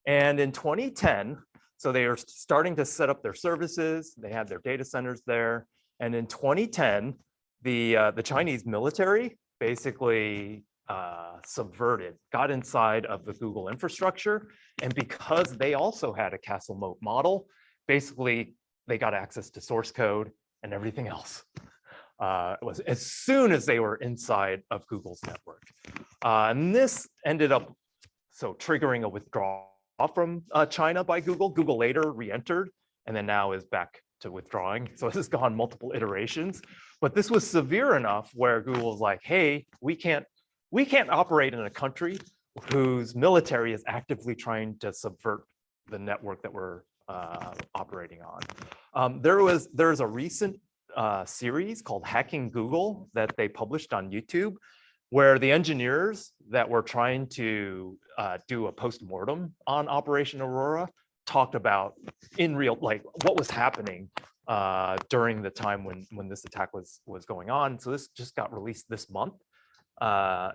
And in 2010, so they are starting to set up their services. They had their data centers there. And in 2010, the Chinese military basically got inside of the Google infrastructure. And because they also had a castle moat model, basically they got access to source code and everything else. It was as soon as they were inside of Google's network. And this ended up triggering a withdrawal from China by Google. Google later re-entered and then now is back to withdrawing. So this has gone multiple iterations, but this was severe enough where Google was like, hey, we can't operate in a country whose military is actively trying to subvert the network that we're operating on. There's a recent series called Hacking Google that they published on YouTube, where the engineers that were trying to do a post-mortem on Operation Aurora talked about in real, like what was happening during the time when this attack was going on. So this just got released this month.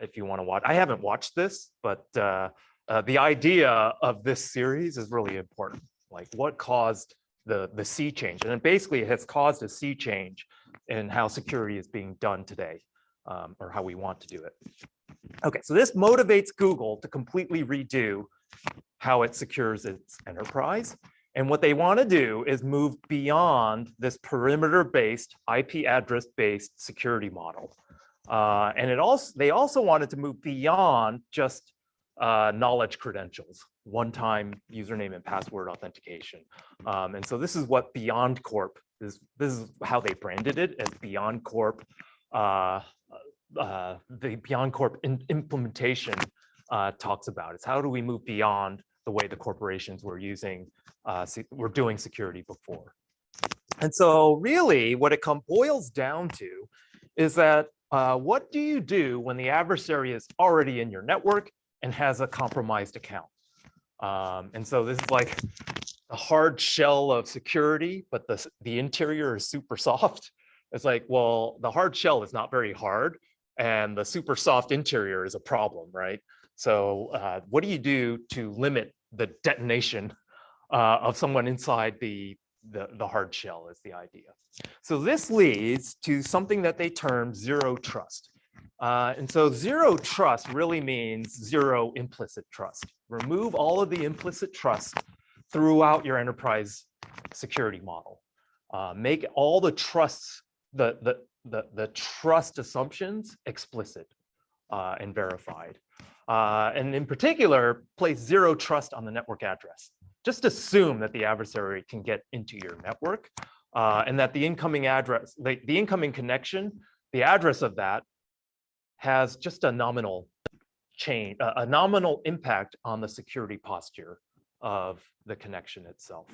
If you want to watch, I haven't watched this, but the idea of this series is really important. Like what caused the sea change, and basically it has caused a sea change in how security is being done today, or how we want to do it. Okay, so this motivates Google to completely redo how it secures its enterprise. And what they want to do is move beyond this perimeter-based, IP address-based security model. And they also wanted to move beyond just knowledge credentials, one-time username and password authentication. And so this is what Beyond Corp is. This is how they branded it as Beyond Corp. The Beyond Corp implementation talks about is how do we move beyond the way the corporations were doing security before. And so really what it boils down to is that what do you do when the adversary is already in your network and has a compromised account? And so this is like a hard shell of security, but the interior is super soft. It's like, well, the hard shell is not very hard, and the super soft interior is a problem, right? So what do you do to limit the detonation of someone inside the hard shell is the idea. So this leads to something that they term zero trust. And so zero trust really means zero implicit trust. Remove all of the implicit trust throughout your enterprise security model. Make all the trusts, the trust assumptions explicit and verified. And in particular, place zero trust on the network address. Just assume that the adversary can get into your network and that the incoming address, the incoming connection, the address of that has just a nominal change, a nominal impact on the security posture of the connection itself.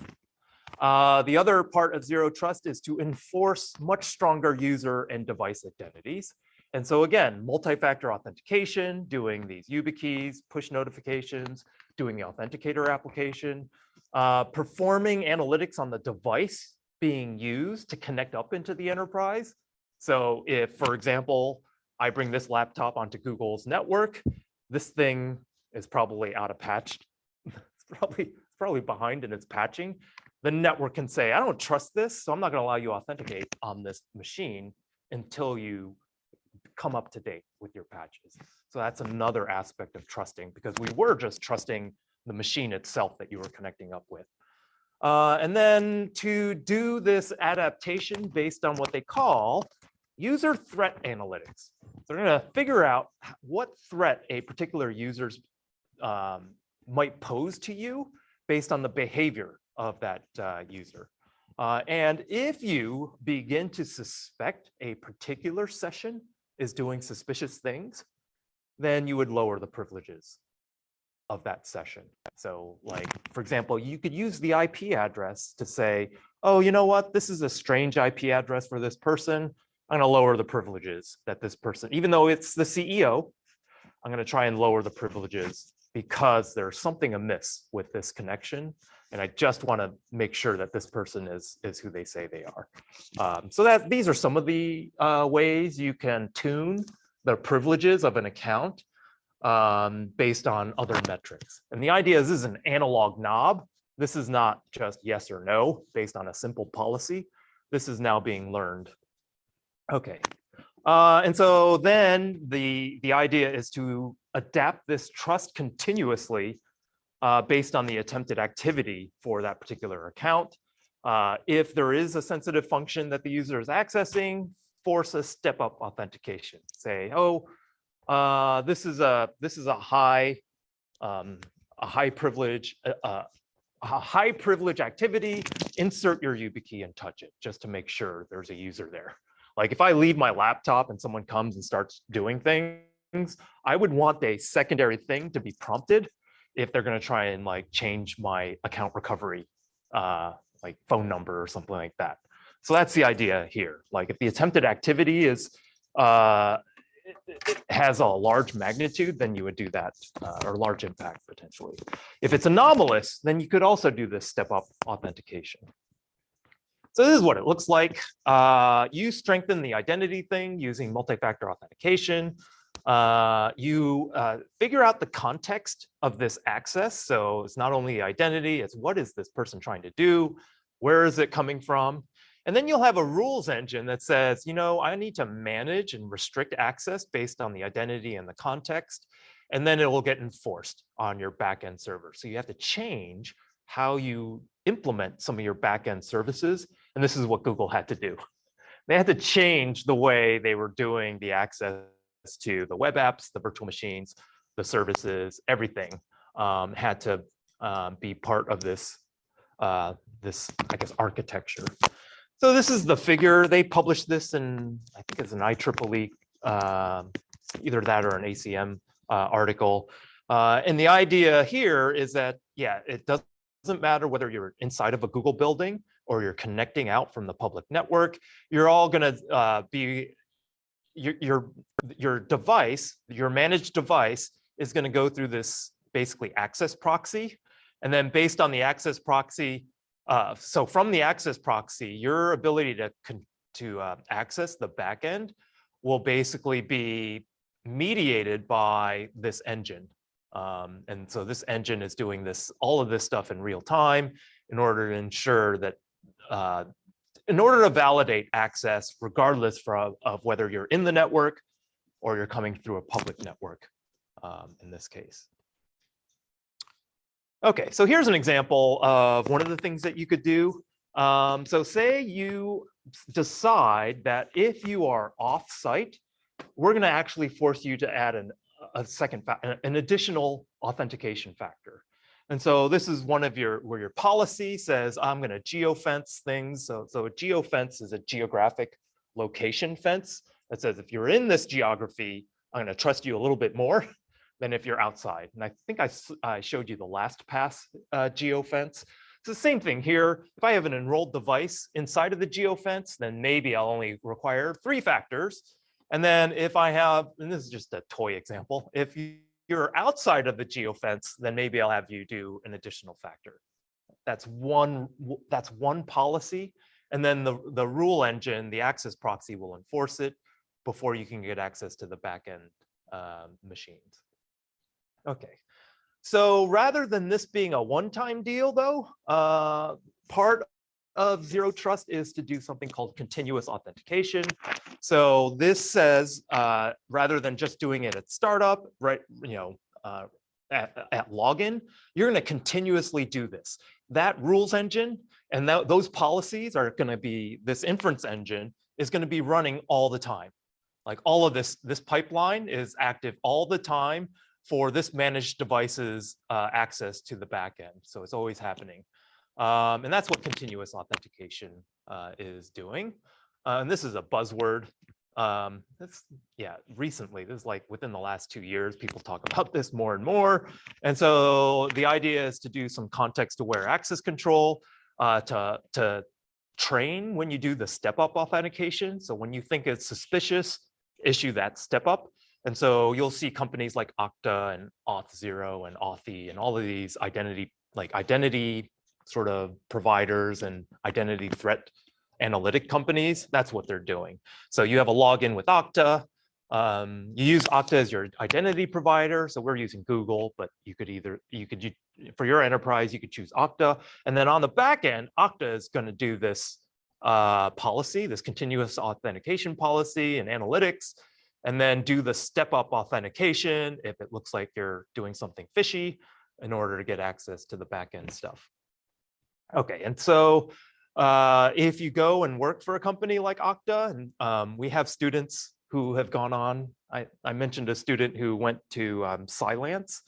The other part of zero trust is to enforce much stronger user and device identities. And so again, multi-factor authentication, doing these YubiKeys, push notifications, doing the authenticator application, performing analytics on the device being used to connect up into the enterprise. So if, for example, I bring this laptop onto Google's network, this thing is probably out of patch. It's probably behind in its patching. The network can say, I don't trust this, so I'm not going to allow you to authenticate on this machine until you come up to date with your patches. So that's another aspect of trusting, because we were just trusting the machine itself that you were connecting up with. And then to do this adaptation based on what they call user threat analytics. So they're going to figure out what threat a particular user's might pose to you based on the behavior of that user. And if you begin to suspect a particular session is doing suspicious things, then you would lower the privileges of that session. So like, for example, you could use the IP address to say, oh, you know what, this is a strange IP address for this person. I'm gonna lower the privileges that this person, even though it's the CEO, I'm gonna try and lower the privileges because there's something amiss with this connection. And I just wanna make sure that this person is who they say they are. So that these are some of the ways you can tune the privileges of an account based on other metrics. And the idea is this is an analog knob. This is not just yes or no based on a simple policy. This is now being learned. Okay. And so then the idea is to adapt this trust continuously based on the attempted activity for that particular account. If there is a sensitive function that the user is accessing, force a step-up authentication. Say, oh, this is a high privilege activity. Insert your YubiKey and touch it just to make sure there's a user there. Like if I leave my laptop and someone comes and starts doing things, I would want a secondary thing to be prompted if they're going to try and like change my account recovery, like phone number or something like that. So that's the idea here. Like if the attempted activity is it has a large magnitude, then you would do that, or large impact potentially. If it's anomalous, then you could also do this step-up authentication. So this is what it looks like. You strengthen the identity thing using multi-factor authentication. You figure out the context of this access. So it's not only identity, it's what is this person trying to do? Where is it coming from? And then you'll have a rules engine that says, you know, I need to manage and restrict access based on the identity and the context. And then it will get enforced on your backend server. So you have to change how you implement some of your backend services. And this is what Google had to do. They had to change the way they were doing the access to the web apps, the virtual machines, the services, everything had to be part of this, I guess, architecture. So this is the figure. They published this in, I think it's an IEEE, either that or an ACM article. And the idea here is that, yeah, it doesn't matter whether you're inside of a Google building or you're connecting out from the public network. You're all going to be, your device, your managed device is going to go through this basically access proxy. And then based on the access proxy, so from the access proxy, your ability to access the backend will basically be mediated by this engine. And so this engine is doing all of this stuff in real time in order to ensure that, in order to validate access, regardless of whether you're in the network or you're coming through a public network in this case. Okay, so here's an example of one of the things that you could do. So say you decide that if you are off-site, we're going to actually force you to add an additional authentication factor. And so this is one of where your policy says, I'm going to geofence things. So a geofence is a geographic location fence that says, if you're in this geography, I'm going to trust you a little bit more than if you're outside. And I think I showed you the LastPass geofence. It's the same thing here. If I have an enrolled device inside of the geofence, then maybe I'll only require 3 factors. And then if I have, and this is just a toy example, if you're outside of the geofence, then maybe I'll have you do an additional factor. That's one policy. And then the rule engine, the access proxy, will enforce it before you can get access to the backend machines. Okay, so rather than this being a one-time deal, though, part of ZeroTrust is to do something called continuous authentication. So this says, rather than just doing it at startup, right, at login, you're going to continuously do this. That rules engine and those policies are going to be, this inference engine is going to be running all the time. Like all of this pipeline is active all the time for this managed device's access to the backend. So it's always happening. And that's what continuous authentication is doing. And this is a buzzword. Recently, this is like within the last 2 years, people talk about this more and more. And so the idea is to do some context-aware access control to train when you do the step-up authentication. So when you think it's suspicious, issue that step-up. And so you'll see companies like Okta and Auth0 and Authy and all of these identity sort of providers and identity threat analytic companies. That's what they're doing. So you have a login with Okta. You use Okta as your identity provider. So we're using Google, but you could for your enterprise, you could choose Okta. And then on the back end, Okta is going to do this policy, this continuous authentication policy and analytics, and then do the step-up authentication if it looks like you're doing something fishy in order to get access to the back-end stuff. Okay, and so if you go and work for a company like Okta, and we have students who have gone on, I mentioned a student who went to Cylance,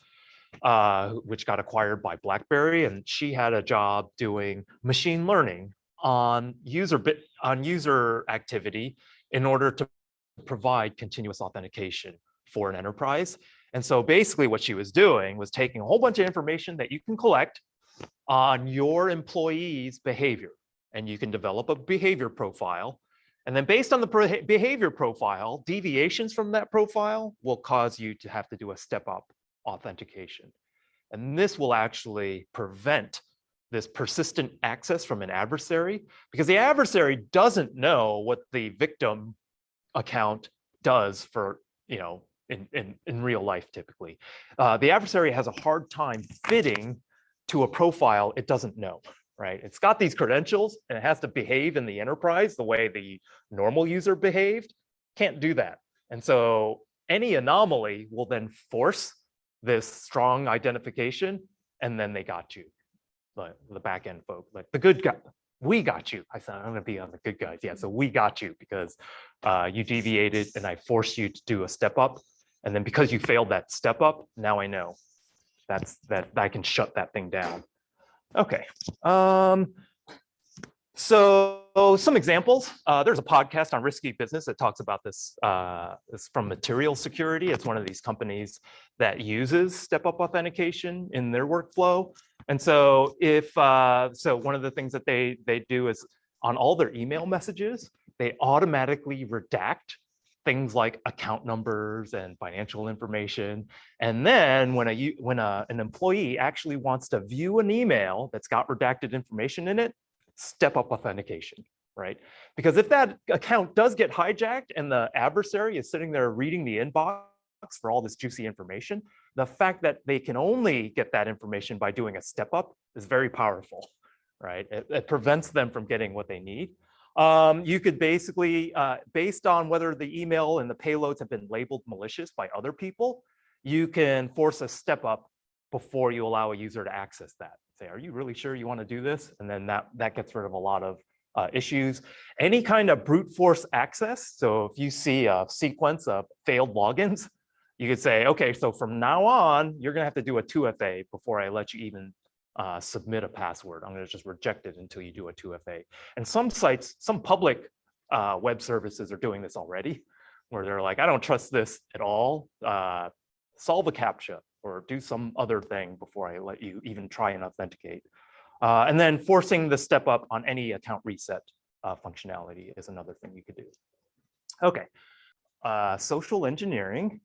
which got acquired by BlackBerry, and she had a job doing machine learning on user activity in order to provide continuous authentication for an enterprise. And so basically what she was doing was taking a whole bunch of information that you can collect on your employees' behavior, and you can develop a behavior profile. And then based on the behavior profile, deviations from that profile will cause you to have to do a step-up authentication. And this will actually prevent this persistent access from an adversary, because the adversary doesn't know what the victim account does for, in real life typically. The adversary has a hard time fitting to a profile it doesn't know, right? It's got these credentials and it has to behave in the enterprise the way the normal user behaved. Can't do that. And so any anomaly will then force this strong identification, and then they got you. The back end folk, like the good guy, we got you. I said, I'm gonna be on the good guys. Yeah, so we got you because you deviated and I forced you to do a step up. And then because you failed that step up, now I know that I can shut that thing down. Okay. So some examples. There's a podcast on risky business that talks about this. It's from Material Security. It's one of these companies that uses step-up authentication in their workflow. And so so one of the things that they do is on all their email messages, they automatically redact things like account numbers and financial information. And then when an employee actually wants to view an email that's got redacted information in it, step-up authentication, right? Because if that account does get hijacked and the adversary is sitting there reading the inbox for all this juicy information, the fact that they can only get that information by doing a step-up is very powerful, right? It prevents them from getting what they need. You could basically, based on whether the email and the payloads have been labeled malicious by other people, you can force a step-up before you allow a user to access that. Say, are you really sure you want to do this? And then that gets rid of a lot of issues. Any kind of brute force access. So if you see a sequence of failed logins, you could say, okay, so from now on, you're going to have to do a 2FA before I let you even submit a password. I'm going to just reject it until you do a 2FA. And some sites, some public web services are doing this already, where they're like, I don't trust this at all. Solve a CAPTCHA or do some other thing before I let you even try and authenticate. And then forcing the step up on any account reset functionality is another thing you could do. Okay, social engineering.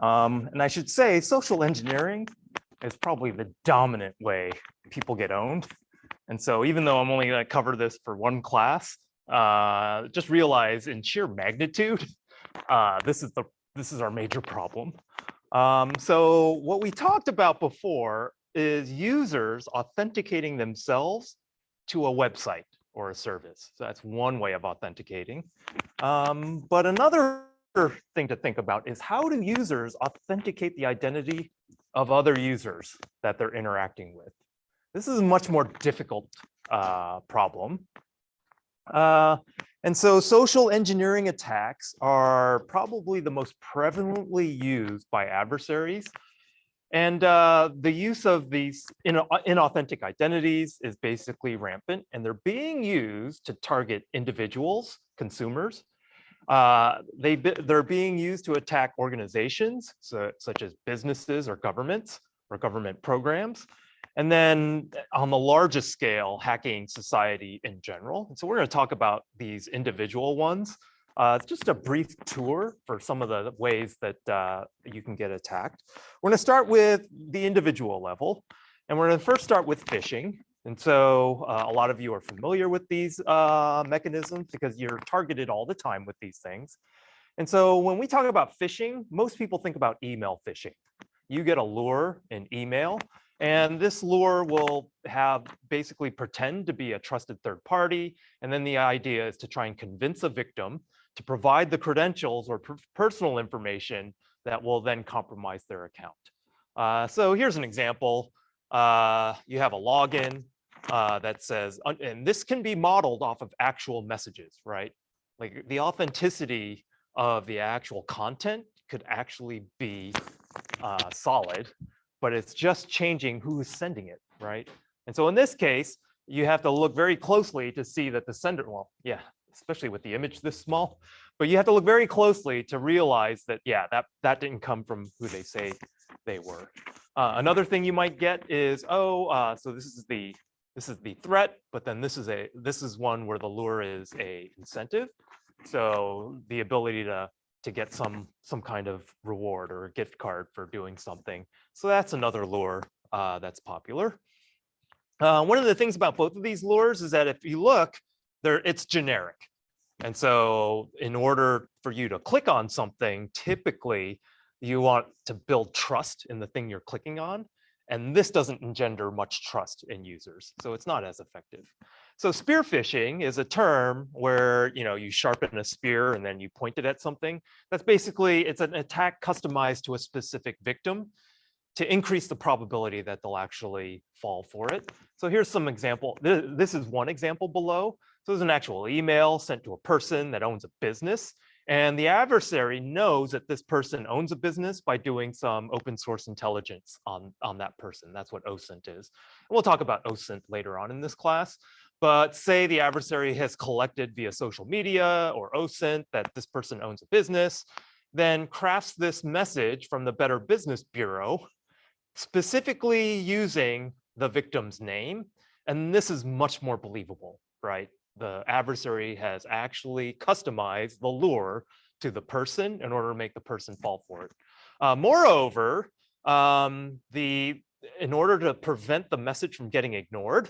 And I should say social engineering is probably the dominant way people get owned. And so even though I'm only gonna cover this for one class, just realize in sheer magnitude, this is our major problem. So what we talked about before is users authenticating themselves to a website or a service. So that's one way of authenticating. But another thing to think about is how do users authenticate the identity of other users that they're interacting with? This is a much more difficult problem. And so social engineering attacks are probably the most prevalently used by adversaries. And the use of these inauthentic identities is basically rampant, and they're being used to target individuals, consumers. They're being used to attack organizations, such as businesses or governments or government programs. And then on the largest scale, hacking society in general. And so we're going to talk about these individual ones. It's just a brief tour for some of the ways that you can get attacked. We're going to start with the individual level. And we're going to first start with phishing. And so a lot of you are familiar with these mechanisms because you're targeted all the time with these things. And so when we talk about phishing, most people think about email phishing. You get a lure in email. And this lure will have basically pretend to be a trusted third party. And then the idea is to try and convince a victim to provide the credentials or personal information that will then compromise their account. So here's an example. You have a login that says, and this can be modeled off of actual messages, right? Like the authenticity of the actual content could actually be solid, but it's just changing who's sending it, right? And so in this case, you have to look very closely to see that the sender, well, yeah, especially with the image this small, but you have to look very closely to realize that, yeah, that didn't come from who they say they were. Another thing you might get is, so this is the threat, but then this is one where the lure is a incentive. So the ability to get some kind of reward or a gift card for doing something. So that's another lure that's popular. One of the things about both of these lures is that if you look, it's generic. And so in order for you to click on something, typically you want to build trust in the thing you're clicking on. And this doesn't engender much trust in users. So it's not as effective. So spear phishing is a term where you sharpen a spear and then you point it at something. That's basically, it's an attack customized to a specific victim to increase the probability that they'll actually fall for it. So here's some example. This is one example below. So there's an actual email sent to a person that owns a business. And the adversary knows that this person owns a business by doing some open source intelligence on that person. That's what OSINT is. And we'll talk about OSINT later on in this class. But say the adversary has collected via social media or OSINT that this person owns a business, then crafts this message from the Better Business Bureau, specifically using the victim's name. And this is much more believable, right? The adversary has actually customized the lure to the person in order to make the person fall for it. Moreover, in order to prevent the message from getting ignored,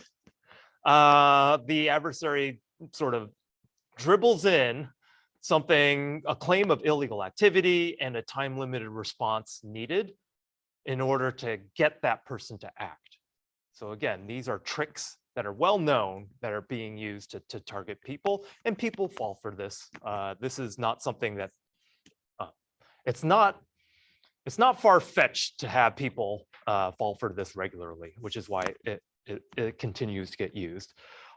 the adversary sort of dribbles in a claim of illegal activity and a time-limited response needed in order to get that person to act. So again, these are tricks that are well known that are being used to target people, and people fall for this. This is not something that it's not far-fetched to have people fall for this regularly, which is why it continues to get used.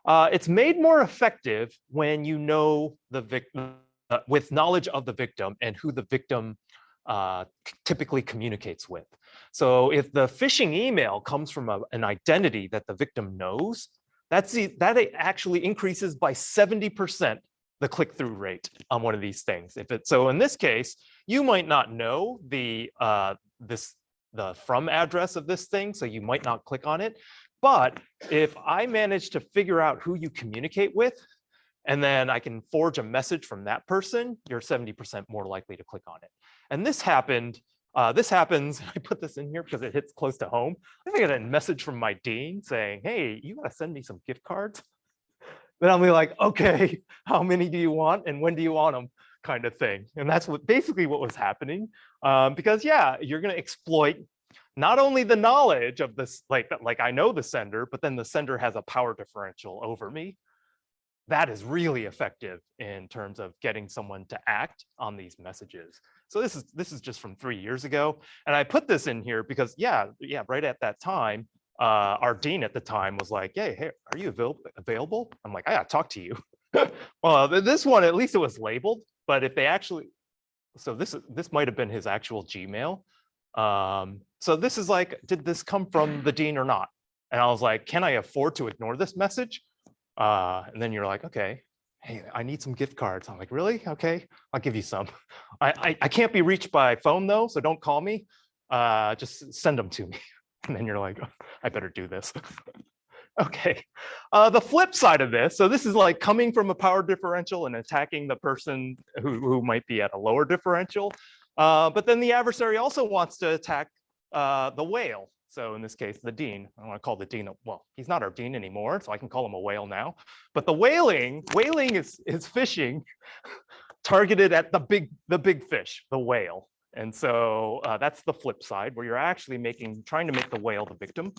It's made more effective when you know the victim, with knowledge of the victim and who the victim typically communicates with. So if the phishing email comes from an identity that the victim knows, that actually increases by 70% the click-through rate on one of these things. So in this case, you might not know the from address of this thing, so you might not click on it. But if I manage to figure out who you communicate with, and then I can forge a message from that person, you're 70% more likely to click on it. And this happens, I put this in here because it hits close to home. I think I got a message from my dean saying, hey, you gotta send me some gift cards. Then I'll be like, okay, how many do you want and when do you want them, kind of thing. And that's basically what was happening. Because yeah, you're gonna exploit not only the knowledge of this, like I know the sender, but then the sender has a power differential over me. That is really effective in terms of getting someone to act on these messages. So this is just from 3 years ago. And I put this in here because yeah, right at that time, our dean at the time was like, hey, are you available? I'm like, I gotta talk to you. Well, this one, at least it was labeled, but if they actually, so this might have been his actual Gmail. So this is like, did this come from the dean or not? And I was like, can I afford to ignore this message? And then you're like, okay, hey, I need some gift cards. I'm like, really? Okay, I'll give you some. I can't be reached by phone though, so don't call me. Just send them to me. And then you're like, oh, I better do this. Okay, the flip side of this, so this is like coming from a power differential and attacking the person who might be at a lower differential. But then the adversary also wants to attack the whale. So in this case, the dean. I want to call the dean, well, he's not our dean anymore, so I can call him a whale now. But the whaling is fishing targeted at the big fish, the whale. And so that's the flip side, where you're actually trying to make the whale the victim.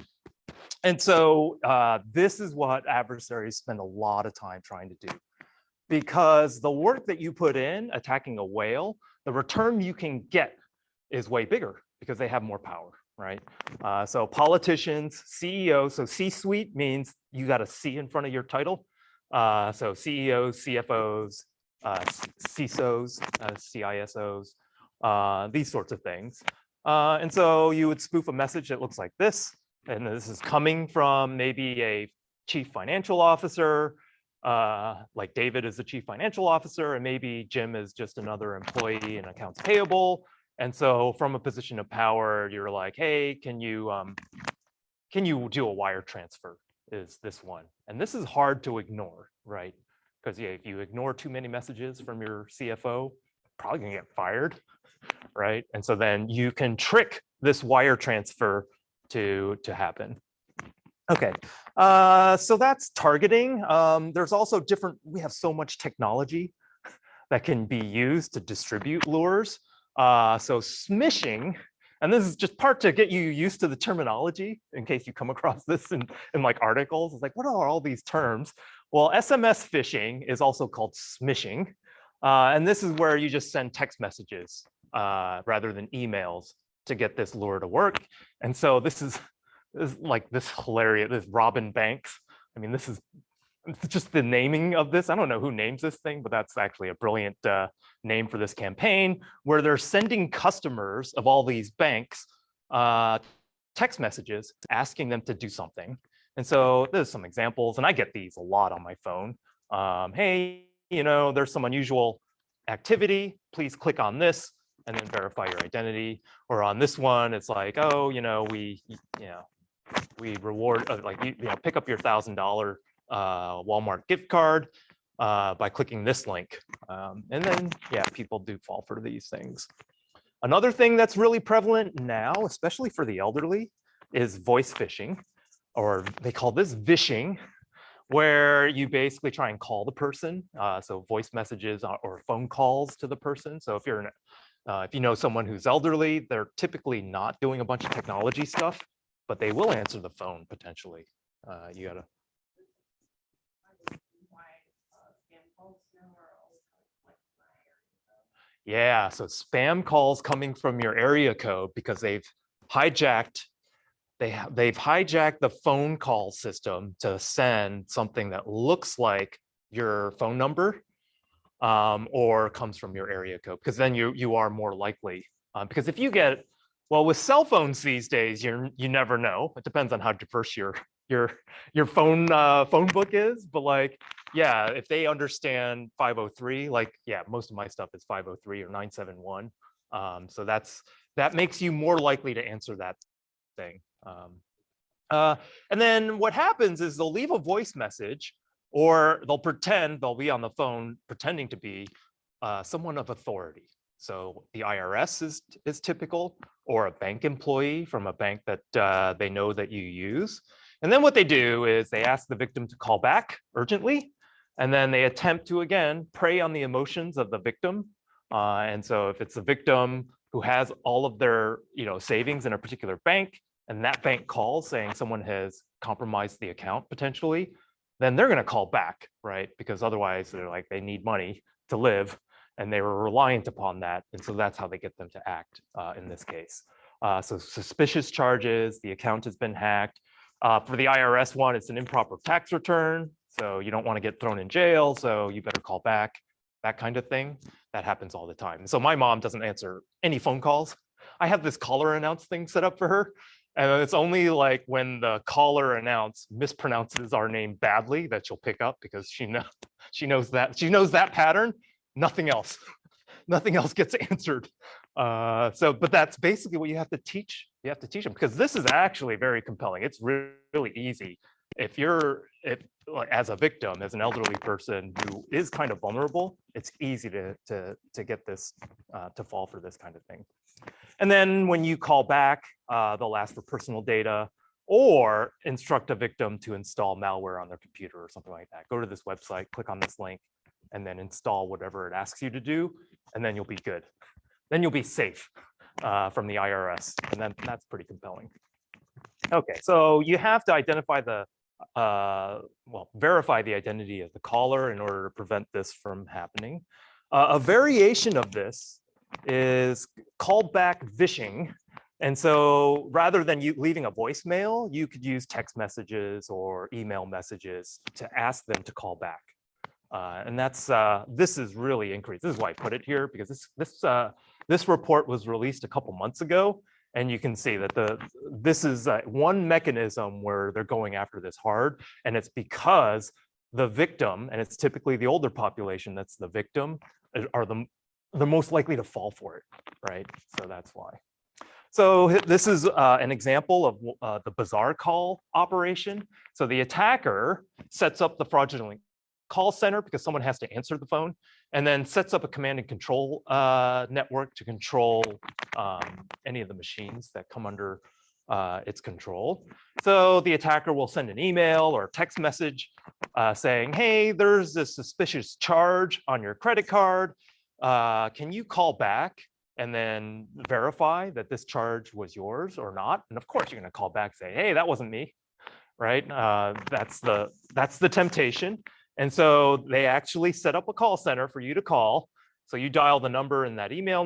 And so this is what adversaries spend a lot of time trying to do. Because the work that you put in attacking a whale, the return you can get is way bigger because they have more power, right? So politicians, CEOs, so C-suite means you got a C in front of your title. So CEOs, CFOs, CISOs, CISOs, these sorts of things. And so you would spoof a message that looks like this. And this is coming from maybe a chief financial officer, like David is the chief financial officer, and maybe Jim is just another employee in accounts payable. And so from a position of power, you're like, hey, can you do a wire transfer, is this one. And this is hard to ignore, right? Because yeah, if you ignore too many messages from your CFO, probably gonna get fired, right? And so then you can trick this wire transfer to happen. Okay, so that's targeting. There's also different, we have so much technology that can be used to distribute lures. So smishing, and this is just part to get you used to the terminology in case you come across this in like articles. It's like, what are all these terms? Well, SMS phishing is also called smishing. And this is where you just send text messages rather than emails to get this lure to work. And so this is like this hilarious, this Robin Banks. I mean, this is just the naming of this. I don't know who names this thing, but that's actually a brilliant name for this campaign, where they're sending customers of all these banks text messages asking them to do something. And so there's some examples, and I get these a lot on my phone. Hey, there's some unusual activity. Please click on this and then verify your identity. Or on this one, it's like, oh, we reward, pick up your $1,000 Walmart gift card by clicking this link. And then, yeah, people do fall for these things. Another thing that's really prevalent now, especially for the elderly, is voice phishing, or they call this vishing, where you basically try and call the person. So voice messages or phone calls to the person. So if if you know someone who's elderly, they're typically not doing a bunch of technology stuff, but they will answer the phone potentially. You gotta. Yeah, so spam calls coming from your area code because they've hijacked the phone call system to send something that looks like your phone number or comes from your area code, because then you are more likely. Because if you get, well, with cell phones these days, you never know. It depends on how diverse your phone book is, but like, yeah, if they understand 503, like, yeah, most of my stuff is 503 or 971. So that makes you more likely to answer that thing. And then what happens is they'll leave a voice message, or they'll pretend they'll be on the phone pretending to be someone of authority. So the IRS is typical, or a bank employee from a bank that they know that you use. And then what they do is they ask the victim to call back urgently, and then they attempt to, again, prey on the emotions of the victim. And so if it's a victim who has all of their savings in a particular bank, and that bank calls saying someone has compromised the account potentially, then they're going to call back, right? Because otherwise they're like, they need money to live, and they were reliant upon that. And so that's how they get them to act in this case. So suspicious charges, the account has been hacked. For the IRS one, it's an improper tax return. So you don't want to get thrown in jail, so you better call back, that kind of thing. That happens all the time. So my mom doesn't answer any phone calls. I have this caller announce thing set up for her. And it's only like when the caller announce mispronounces our name badly that she'll pick up, because she knows that pattern. Nothing else gets answered. But that's basically what you have to teach. You have to teach them, because this is actually very compelling. It's really easy. If as a victim, as an elderly person who is kind of vulnerable, it's easy to get this, to fall for this kind of thing. And then when you call back, they'll ask for personal data, or instruct a victim to install malware on their computer or something like that. Go to this website, click on this link, and then install whatever it asks you to do, and then you'll be good. Then you'll be safe from the IRS, and then that's pretty compelling. Okay, so you have to identify verify the identity of the caller in order to prevent this from happening. A variation of this is callback vishing. And so rather than you leaving a voicemail, you could use text messages or email messages to ask them to call back. And this is really increased. This is why I put it here, because this report was released a couple months ago, and you can see that this is one mechanism where they're going after this hard, and it's because the victim, and it's typically the older population that's the victim, are the most likely to fall for it, right? So that's why. So this is an example of the bazaar call operation. So the attacker sets up the fraudulent call center because someone has to answer the phone, and then sets up a command and control network to control any of the machines that come under its control. So the attacker will send an email or text message saying, hey, there's this suspicious charge on your credit card. Can you call back and then verify that this charge was yours or not? And of course, you're going to call back, say, hey, that wasn't me, right? That's the temptation. And so they actually set up a call center for you to call. So you dial the number in that email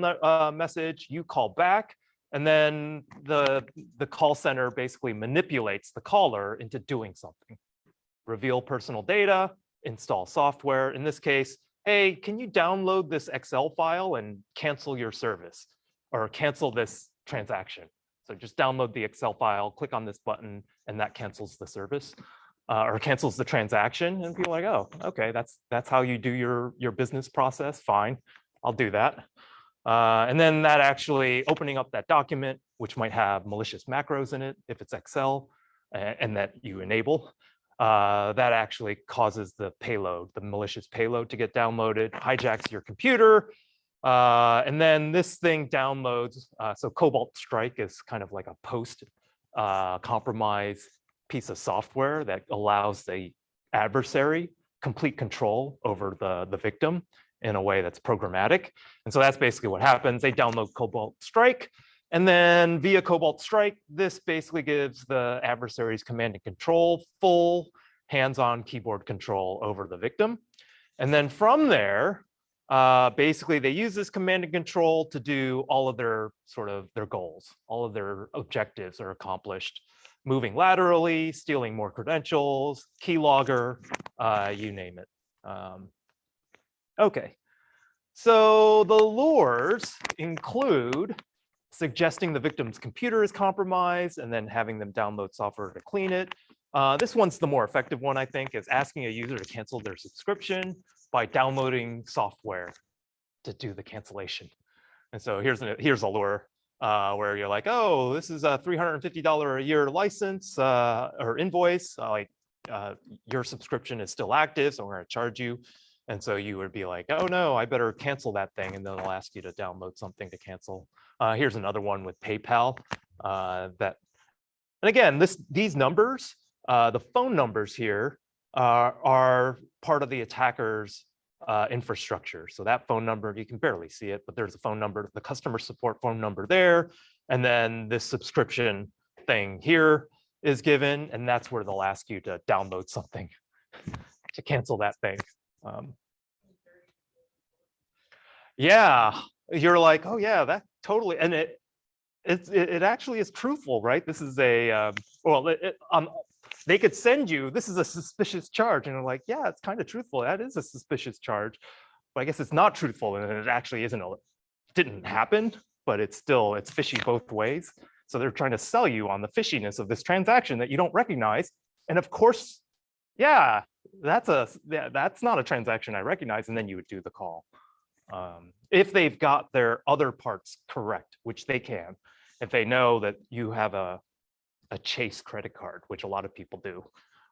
message, you call back, and then the call center basically manipulates the caller into doing something. Reveal personal data, install software. In this case, hey, can you download this Excel file and cancel your service or cancel this transaction? So just download the Excel file, click on this button, and that cancels the service or cancels the transaction. And people are like, oh, okay, that's how you do your business process. Fine, I'll do that. And then that actually opening up that document, which might have malicious macros in it, if it's Excel, and that you enable, that actually causes the payload, the malicious payload to get downloaded, hijacks your computer, and then this thing downloads. So Cobalt Strike is kind of like a post compromise piece of software that allows the adversary complete control over the victim in a way that's programmatic. And so that's basically what happens. They download Cobalt Strike, and then via Cobalt Strike, this basically gives the adversary's command and control full hands-on keyboard control over the victim. And then from there, basically they use this command and control to do all of their their goals. All of their objectives are accomplished. Moving laterally, stealing more credentials, keylogger, you name it. Okay, so the lures include suggesting the victim's computer is compromised and then having them download software to clean it. This one's the more effective one, I think, is asking a user to cancel their subscription by downloading software to do the cancellation. And so here's a lure where you're like, oh, this is a $350 a year license or invoice. Your subscription is still active, so we're going to charge you. And so you would be like, oh no, I better cancel that thing. And then they'll ask you to download something to cancel. Here's another one with PayPal. And again, these numbers, the phone numbers here are part of the attacker's infrastructure. So that phone number, you can barely see it, but there's a phone number, the customer support phone number there. And then this subscription thing here is given, and that's where they'll ask you to download something to cancel that thing. Yeah, you're like, oh yeah, that totally, and it actually is truthful, right? This is a they could send you, this is a suspicious charge, and you're like, yeah, it's kind of truthful. That is a suspicious charge, but I guess it's not truthful, and it actually isn't. Didn't happen, but it's fishy both ways. So they're trying to sell you on the fishiness of this transaction that you don't recognize, and of course, yeah, that's not a transaction I recognize, and then you would do the call. If they've got their other parts correct, which they can, if they know that you have a Chase credit card, which a lot of people do,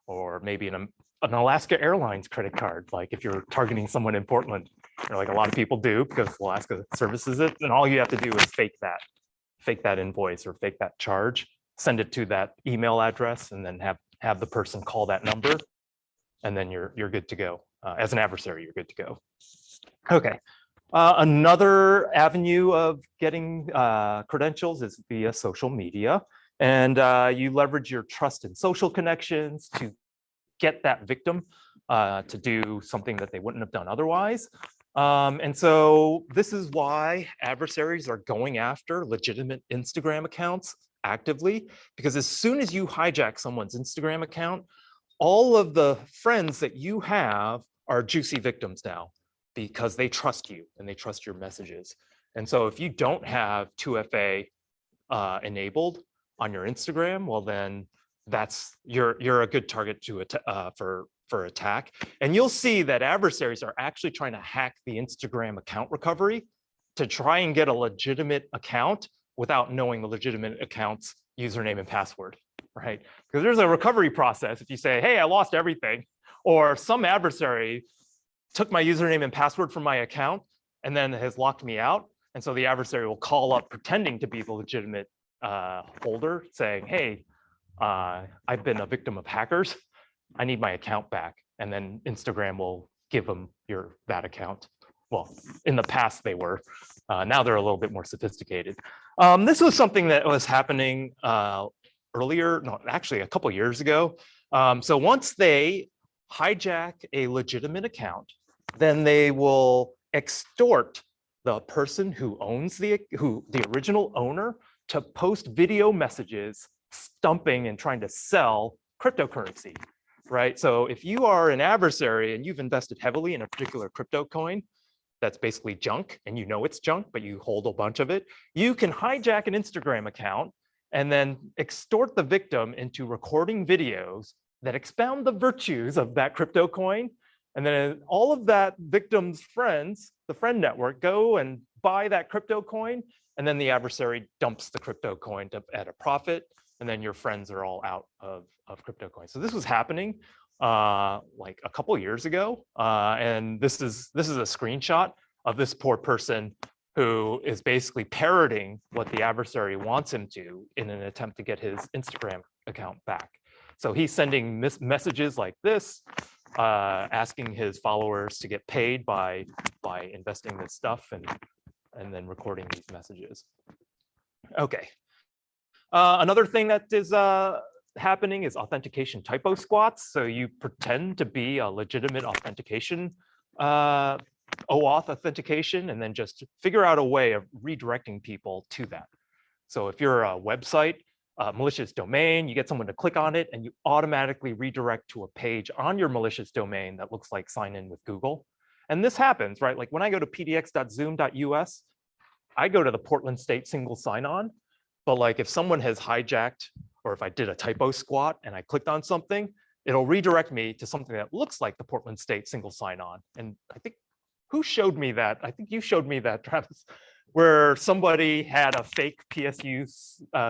or maybe an Alaska Airlines credit card, like if you're targeting someone in Portland, like a lot of people do because Alaska services it, and all you have to do is fake that invoice or fake that charge, send it to that email address, and then have the person call that number, and then you're good to go. As an adversary, you're good to go. Okay. Another avenue of getting credentials is via social media. And you leverage your trust in social connections to get that victim to do something that they wouldn't have done otherwise. And so this is why adversaries are going after legitimate Instagram accounts actively, because as soon as you hijack someone's Instagram account, all of the friends that you have are juicy victims now, because they trust you and they trust your messages. And so if you don't have 2FA enabled on your Instagram, well then you're a good target to for attack. And you'll see that adversaries are actually trying to hack the Instagram account recovery to try and get a legitimate account without knowing the legitimate account's username and password, right? Because there's a recovery process. If you say, hey, I lost everything, or some adversary took my username and password from my account and then has locked me out. And so the adversary will call up pretending to be the legitimate holder saying, hey, I've been a victim of hackers. I need my account back. And then Instagram will give them that account. Well, in the past they were. Now they're a little bit more sophisticated. This was something that was happening earlier, no, actually a couple years ago. So once they hijack a legitimate account, then they will extort the person who owns the original owner to post video messages stumping and trying to sell cryptocurrency, right? So if you are an adversary and you've invested heavily in a particular crypto coin that's basically junk, and you know it's junk, but you hold a bunch of it, you can hijack an Instagram account and then extort the victim into recording videos that expound the virtues of that crypto coin. And then all of that victim's friends, the friend network, go and buy that crypto coin. And then the adversary dumps the crypto coin at a profit. And then your friends are all out of crypto coins. So this was happening like a couple years ago. And this is a screenshot of this poor person who is basically parroting what the adversary wants him to in an attempt to get his Instagram account back. So he's sending messages like this, asking his followers to get paid by investing this stuff and then recording these messages. Okay. Another thing that is happening is authentication typo squats. So you pretend to be a legitimate authentication, OAuth authentication, and then just figure out a way of redirecting people to that. So if you're a website, malicious domain, you get someone to click on it and you automatically redirect to a page on your malicious domain that looks like sign in with Google. And this happens, right? Like when I go to pdx.zoom.us, I go to the Portland State single sign-on, but like if someone has hijacked, or if I did a typo squat and I clicked on something, it'll redirect me to something that looks like the Portland State single sign-on. And I think, who showed me that? I think you showed me that, Travis, where somebody had a fake PSU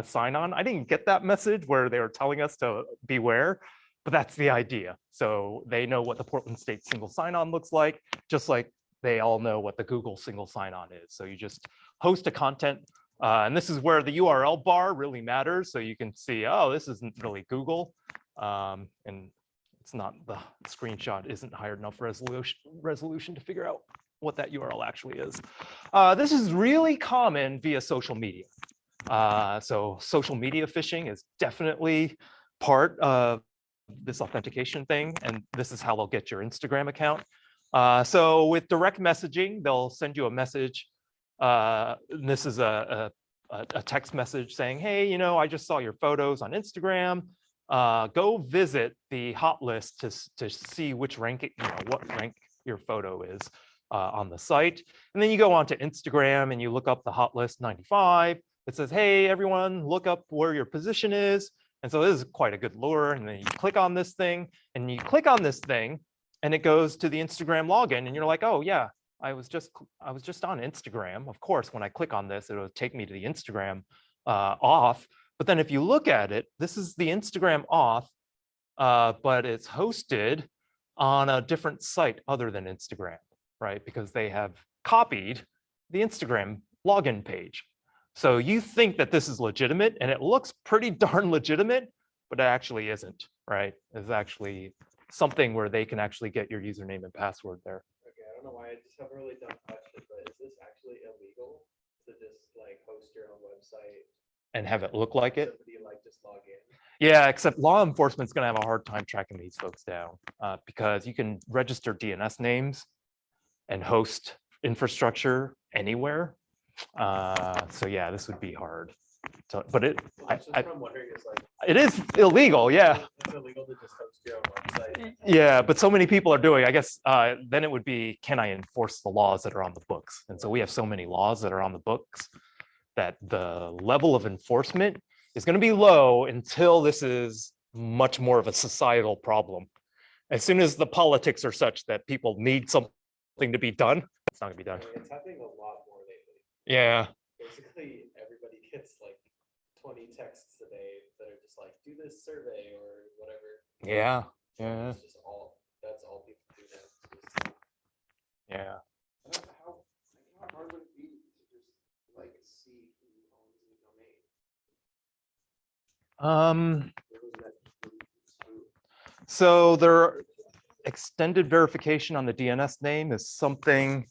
sign-on. I didn't get that message where they were telling us to beware, but that's the idea. So they know what the Portland State single sign-on looks like, just like they all know what the Google single sign-on is. So you just host a content, and this is where the URL bar really matters. So you can see, oh, this isn't really Google, and it's not, the screenshot isn't high enough resolution to figure out what that URL actually is. This is really common via social media. So social media phishing is definitely part of this authentication thing, and this is how they'll get your Instagram account. So with direct messaging, they'll send you a message. This is a text message saying, hey, you know, I just saw your photos on Instagram. Go visit the hot list to see which rank, you know, what rank your photo is on the site. And then you go onto Instagram and you look up the hot list 95. It says, hey, everyone, look up where your position is. And so this is quite a good lure. And then you click on this thing and you click on this thing and it goes to the Instagram login. And you're like, oh, yeah, I was just on Instagram. Of course, when I click on this, it'll take me to the Instagram auth. But then if you look at it, this is the Instagram auth, but it's hosted on a different site other than Instagram, right? Because they have copied the Instagram login page. So you think that this is legitimate, and it looks pretty darn legitimate, but it actually isn't, right? It's actually something where they can actually get your username and password there. Okay, I don't know why I just haven't really done touched it, but is this actually illegal to just like host your own website and have it look like it? Somebody like just log in? Yeah, except law enforcement's going to have a hard time tracking these folks down because you can register DNS names and host infrastructure anywhere. So yeah, this would be hard. So, but it, Well, I'm wondering is like, it is illegal, yeah. it's illegal to just host your own website. Yeah, but so many people are doing, I guess, then it would be, can I enforce the laws that are on the books? And so we have so many laws that are on the books that the level of enforcement is going to be low until this is much more of a societal problem. As soon as the politics are such that people need something to be done, it's not going to be done. It's happening a lot more lately. Yeah. Basically, everybody gets like 20 texts a day that are just like, do this survey or whatever. Yeah. Yeah. It's just all, that's all people do now. It's just, Yeah. How hard would it be to just like see who owns the domain? So their extended verification on the DNS name is something,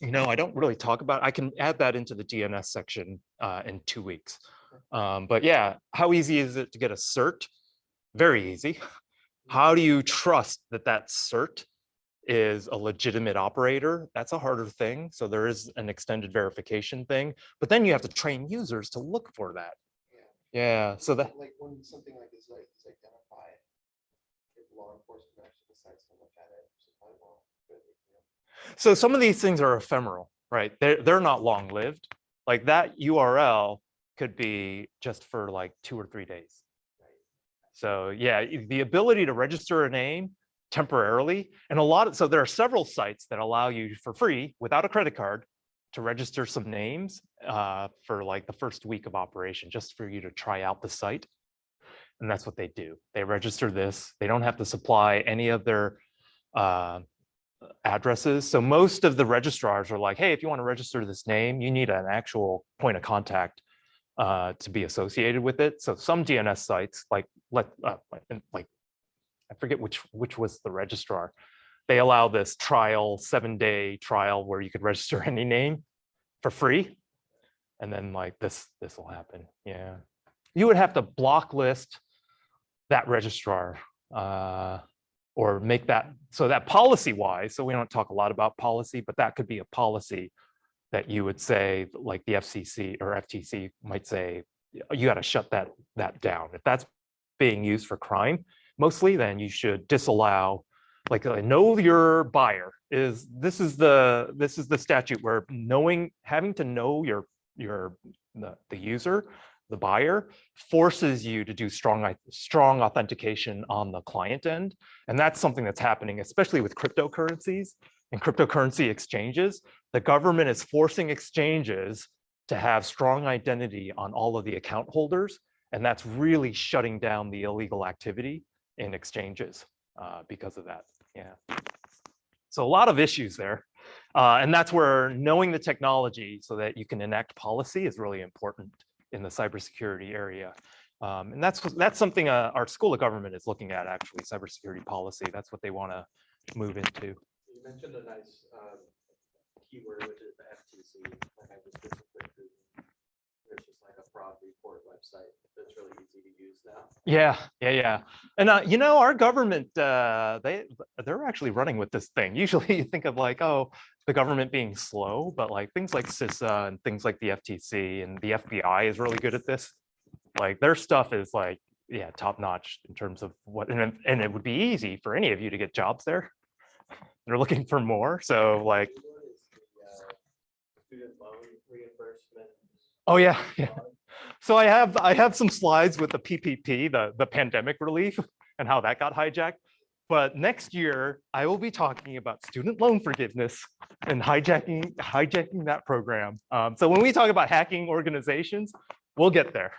I don't really talk about. I can add that into the DNS section in 2 weeks. But yeah, how easy is it to get a cert? Very easy. How do you trust that that cert is a legitimate operator? That's a harder thing. So there is an extended verification thing, but then you have to train users to look for that. Yeah, so that, like when something like this is identified, if law enforcement actually decides to look at it, it's probably won't. so some of these things are ephemeral, right? They're not long lived. Like that URL could be just for like 2 or 3 days. So yeah, the ability to register a name temporarily, and so there are several sites that allow you for free without a credit card to register some names for like the first week of operation, just for you to try out the site. And that's what they do. They register this. They don't have to supply any of their addresses. So most of the registrars are like, hey, if you want to register this name, you need an actual point of contact to be associated with it. So some DNS sites, like I forget which was the registrar, they allow this trial 7-day trial where you could register any name for free, and then like this will happen. Yeah, you would have to block list that registrar or make that so that policy wise. So we don't talk a lot about policy, but that could be a policy that you would say, like the FCC or FTC might say, you got to shut that down. If that's being used for crime, mostly, then you should disallow, like know your buyer is, this is the statute where having to know the user, the buyer, forces you to do strong authentication on the client end. And that's something that's happening, especially with cryptocurrencies and cryptocurrency exchanges. The government is forcing exchanges to have strong identity on all of the account holders. And that's really shutting down the illegal activity in exchanges because of that. Yeah. So a lot of issues there. And that's where knowing the technology so that you can enact policy is really important in the cybersecurity area. And that's something our School of Government is looking at, actually, cybersecurity policy. That's what they want to move into. You mentioned a nice keyword, which is the FTC. Like I just did some quick Googling. There's just like a fraud report website that's really easy to use now. Yeah. And our government, they're actually running with this thing. Usually you think of like, oh, the government being slow, but like things like CISA and things like the FTC and the FBI is really good at this. Like their stuff is like, yeah, top notch in terms of what, and it would be easy for any of you to get jobs there. They're looking for more. So like, Student loan reimbursement. oh yeah. So I have some slides with the PPP, the pandemic relief, and how that got hijacked. But next year, I will be talking about student loan forgiveness and hijacking that program. So when we talk about hacking organizations, we'll get there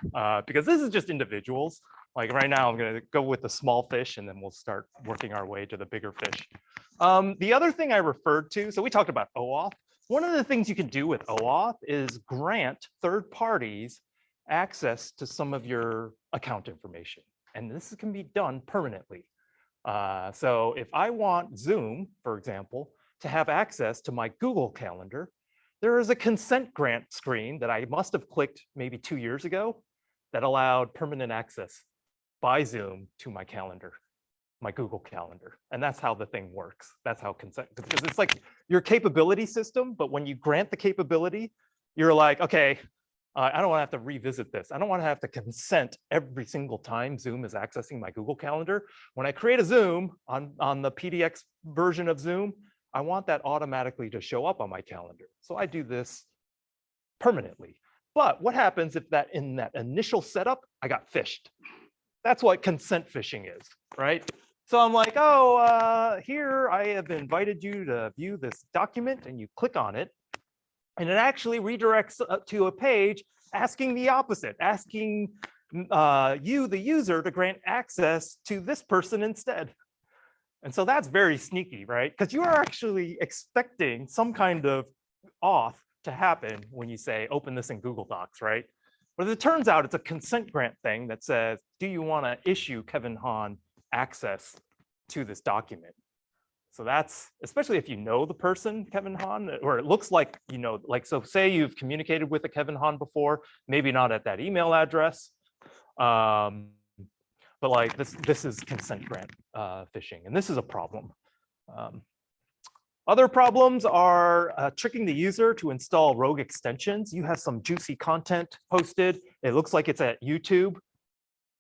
because this is just individuals. Like right now, I'm going to go with the small fish, and then we'll start working our way to the bigger fish. The other thing I referred to, so we talked about OAuth. One of the things you can do with OAuth is grant third parties access to some of your account information. And this can be done permanently. So if I want Zoom, for example, to have access to my Google Calendar, there is a consent grant screen that I must have clicked maybe 2 years ago that allowed permanent access by Zoom to my calendar, my Google Calendar. And that's how the thing works. That's how consent, because it's like your capability system, but when you grant the capability, you're like, okay, I don't want to have to revisit this. I don't want to have to consent every single time Zoom is accessing my Google Calendar. When I create a Zoom on the PDX version of Zoom, I want that automatically to show up on my calendar. So I do this permanently. But what happens if in that initial setup, I got phished? That's what consent phishing is, right? So I'm like, oh, here I have invited you to view this document, and you click on it. And it actually redirects to a page asking the opposite, asking you, the user, to grant access to this person instead. And so that's very sneaky, right? Because you are actually expecting some kind of auth to happen when you say, open this in Google Docs, right? But it turns out it's a consent grant thing that says, do you want to issue Kevin Han access to this document? So that's, especially if you know the person, Kevin Han, or it looks like, you know, like, so say you've communicated with a Kevin Han before, maybe not at that email address, but like this is consent grant phishing, and this is a problem. Other problems are tricking the user to install rogue extensions. You have some juicy content posted. It looks like it's at YouTube,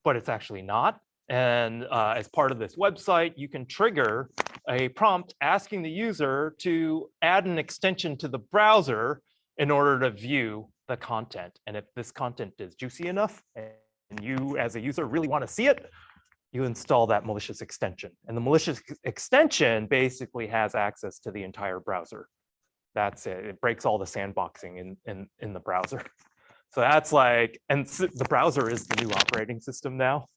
but it's actually not. And as part of this website, you can trigger a prompt asking the user to add an extension to the browser in order to view the content. And if this content is juicy enough and you as a user really want to see it, you install that malicious extension. And the malicious extension basically has access to the entire browser. That's it. It breaks all the sandboxing in the browser. So that's like, and the browser is the new operating system now,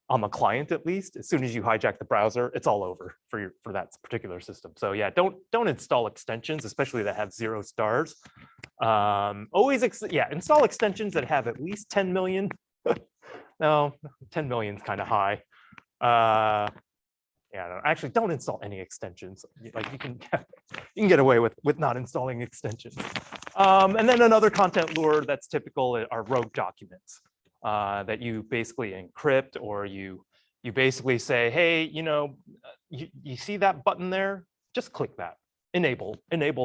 on the client at least. As soon as you hijack the browser, it's all over for that particular system. So yeah, don't install extensions, especially that have 0 stars. Install extensions that have at least 10 million. No, 10 million is kind of high. Yeah, actually don't install any extensions. Like you can get away with not installing extensions. And then another content lure that's typical are rogue documents that you basically encrypt, or you basically say, hey, you know, you see that button there? Just click that. Enable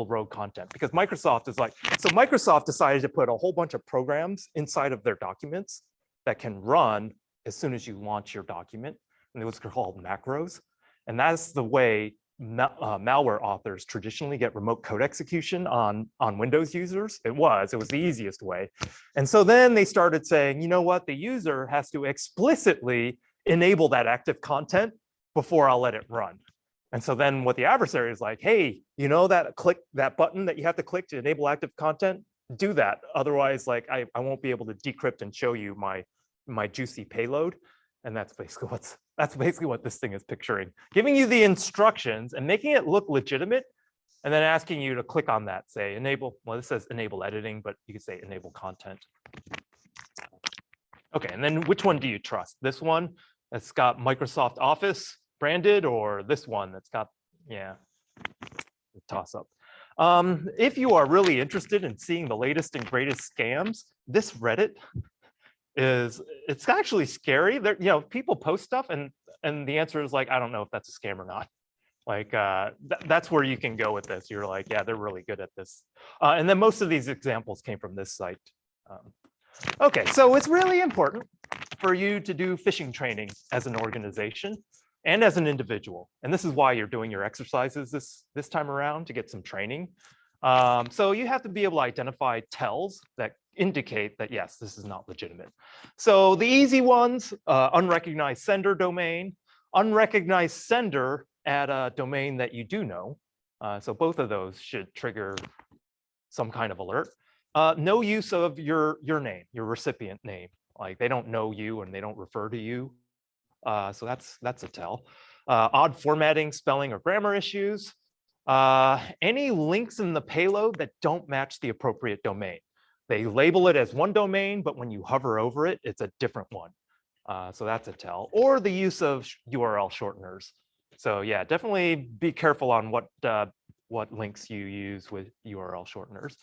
rogue content, because Microsoft is like, so Microsoft decided to put a whole bunch of programs inside of their documents that can run as soon as you launch your document. And those are called macros. And that's the way malware authors traditionally get remote code execution on Windows users. It was the easiest way. And so then they started saying, you know what, the user has to explicitly enable that active content before I'll let it run. And so then what the adversary is like, hey, you know that button that you have to click to enable active content, do that. Otherwise, like I won't be able to decrypt and show you my juicy payload. And that's basically what this thing is picturing, giving you the instructions and making it look legitimate, and then asking you to click on that, say enable. Well, this says enable editing, but you could say enable content. Okay, and then which one do you trust? This one that's got Microsoft Office branded, or this one that's got, yeah, toss up. If you are really interested in seeing the latest and greatest scams, this Reddit it's actually scary. There, you know, people post stuff and the answer is like, I don't know if that's a scam or not. Like that's where you can go with this. You're like, yeah, they're really good at this. And then most of these examples came from this site. Okay, so it's really important for you to do phishing training as an organization and as an individual. And this is why you're doing your exercises this time around, to get some training. So you have to be able to identify tells that indicate that, yes, this is not legitimate. So the easy ones, unrecognized sender domain, unrecognized sender at a domain that you do know. So both of those should trigger some kind of alert. No use of your name, your recipient name. Like they don't know you and they don't refer to you. So that's a tell. Odd formatting, spelling, or grammar issues. Any links in the payload that don't match the appropriate domain. They label it as one domain, but when you hover over it, it's a different one. So that's a tell. Or the use of URL shorteners. So yeah, definitely be careful on what links you use with URL shorteners.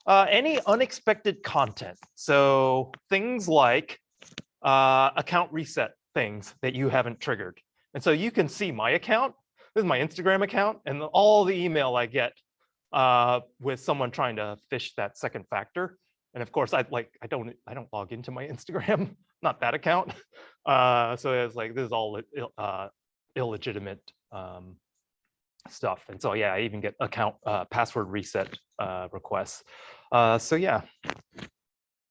Any unexpected content. So things like account reset things that you haven't triggered. And so you can see my account. This is my Instagram account, and all the email I get with someone trying to phish that second factor. And of course, I don't log into my Instagram, not that account. So it's like, this is all illegitimate stuff. And so yeah, I even get account password reset requests. So yeah.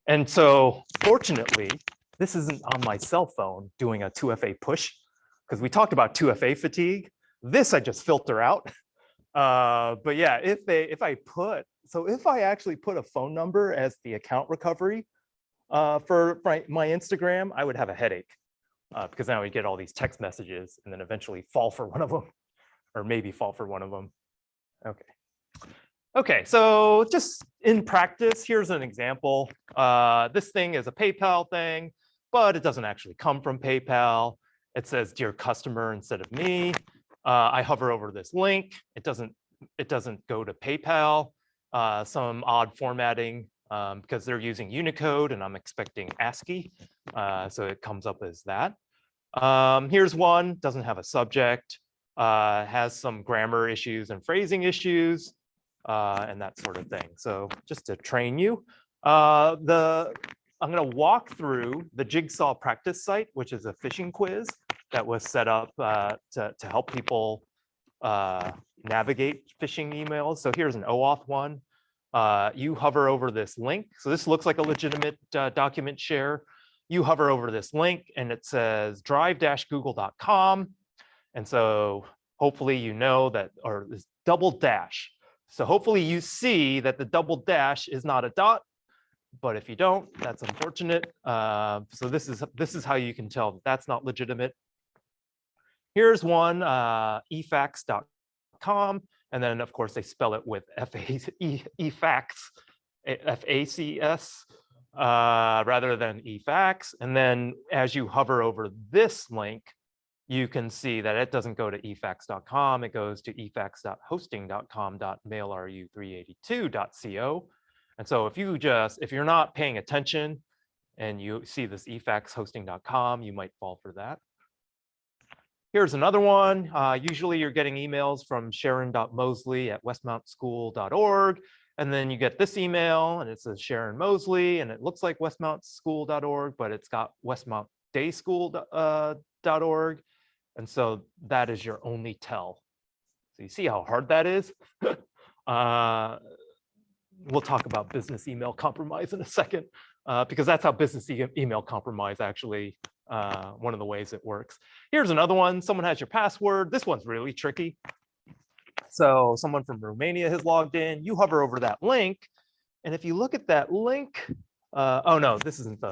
And so fortunately, this isn't on my cell phone doing a 2FA push, because we talked about 2FA fatigue. This I just filter out. But yeah, if I actually put a phone number as the account recovery for my Instagram, I would have a headache because now we get all these text messages and then eventually fall for one of them, or maybe fall for one of them. Okay. Okay, so just in practice, here's an example. This thing is a PayPal thing, but it doesn't actually come from PayPal. It says "Dear customer" instead of me. I hover over this link. It doesn't go to PayPal. Some odd formatting because they're using Unicode and I'm expecting ASCII. So it comes up as that. Here's one, doesn't have a subject, has some grammar issues and phrasing issues, and that sort of thing. So just to train you, I'm going to walk through the Jigsaw practice site, which is a phishing quiz that was set up to help people navigate phishing emails. So here's an OAuth one. You hover over this link. So this looks like a legitimate document share. You hover over this link and it says drive-google.com. And so hopefully you know that, or this double dash. So hopefully you see that the double dash is not a dot, but if you don't, that's unfortunate. So this is how you can tell that that's not legitimate. Here's one, efax.com. And then of course they spell it with efax, F-A-C-S, rather than efax. And then as you hover over this link, you can see that it doesn't go to efax.com. It goes to efax.hosting.com.mailu382.co. And so if you're not paying attention and you see this efaxhosting.com, you might fall for that. Here's another one. Usually you're getting emails from sharon.mosley@westmountschool.org. And then you get this email and it says Sharon Mosley and it looks like westmountschool.org, but it's got westmountdayschool.org. And so that is your only tell. So you see how hard that is? We'll talk about business email compromise in a second, because that's how business email compromise actually, one of the ways it works. Here's another one. Someone has your password. This one's really tricky. So someone from Romania has logged in. You hover over that link. And if you look at that link, oh no, this isn't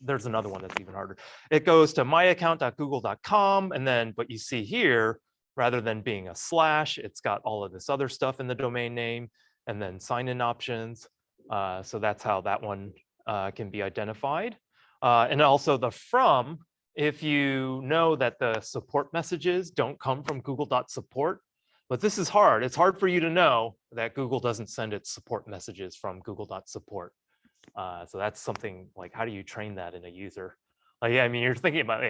there's another one that's even harder. It goes to myaccount.google.com. And then, but you see here, rather than being a slash, it's got all of this other stuff in the domain name and then sign-in options. So that's how that one can be identified. And also the from, if you know that the support messages don't come from google.support, but this is hard. It's hard for you to know that Google doesn't send its support messages from google.support. So that's something like, how do you train that in a user? Yeah, I mean, you're thinking about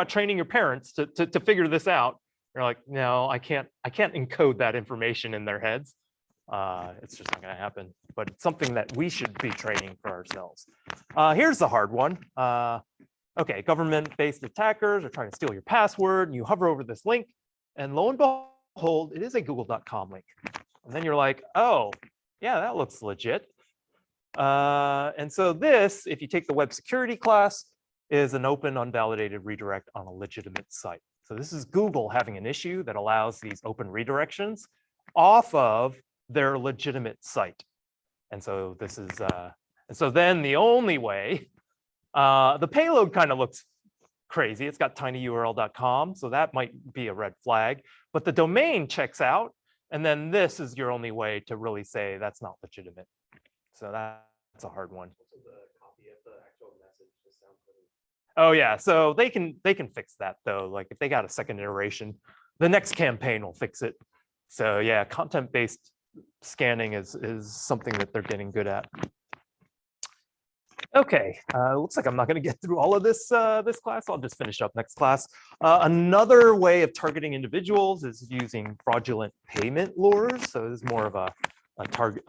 training your parents to figure this out. You're like, no, I can't encode that information in their heads. It's just not going to happen, but it's something that we should be training for ourselves. Here's the hard one. Okay, government-based attackers are trying to steal your password, and you hover over this link, and lo and behold, it is a google.com link. And then you're like, oh, yeah, that looks legit. And so this, if you take the web security class, is an open, unvalidated redirect on a legitimate site. So this is Google having an issue that allows these open redirections off of their legitimate site. And so this is, and so then the only way, the payload kind of looks crazy. It's got tinyurl.com, so that might be a red flag, but the domain checks out. And then this is your only way to really say that's not legitimate. So that's a hard one. Also, the copy of the actual message just sounds really. Oh yeah, so they can fix that though. Like if they got a second iteration, the next campaign will fix it. So yeah, content-based scanning is something that they're getting good at. Okay, looks like I'm not going to get through all of this this class. I'll just finish up next class. Another way of targeting individuals is using fraudulent payment lures. So this is more of a target,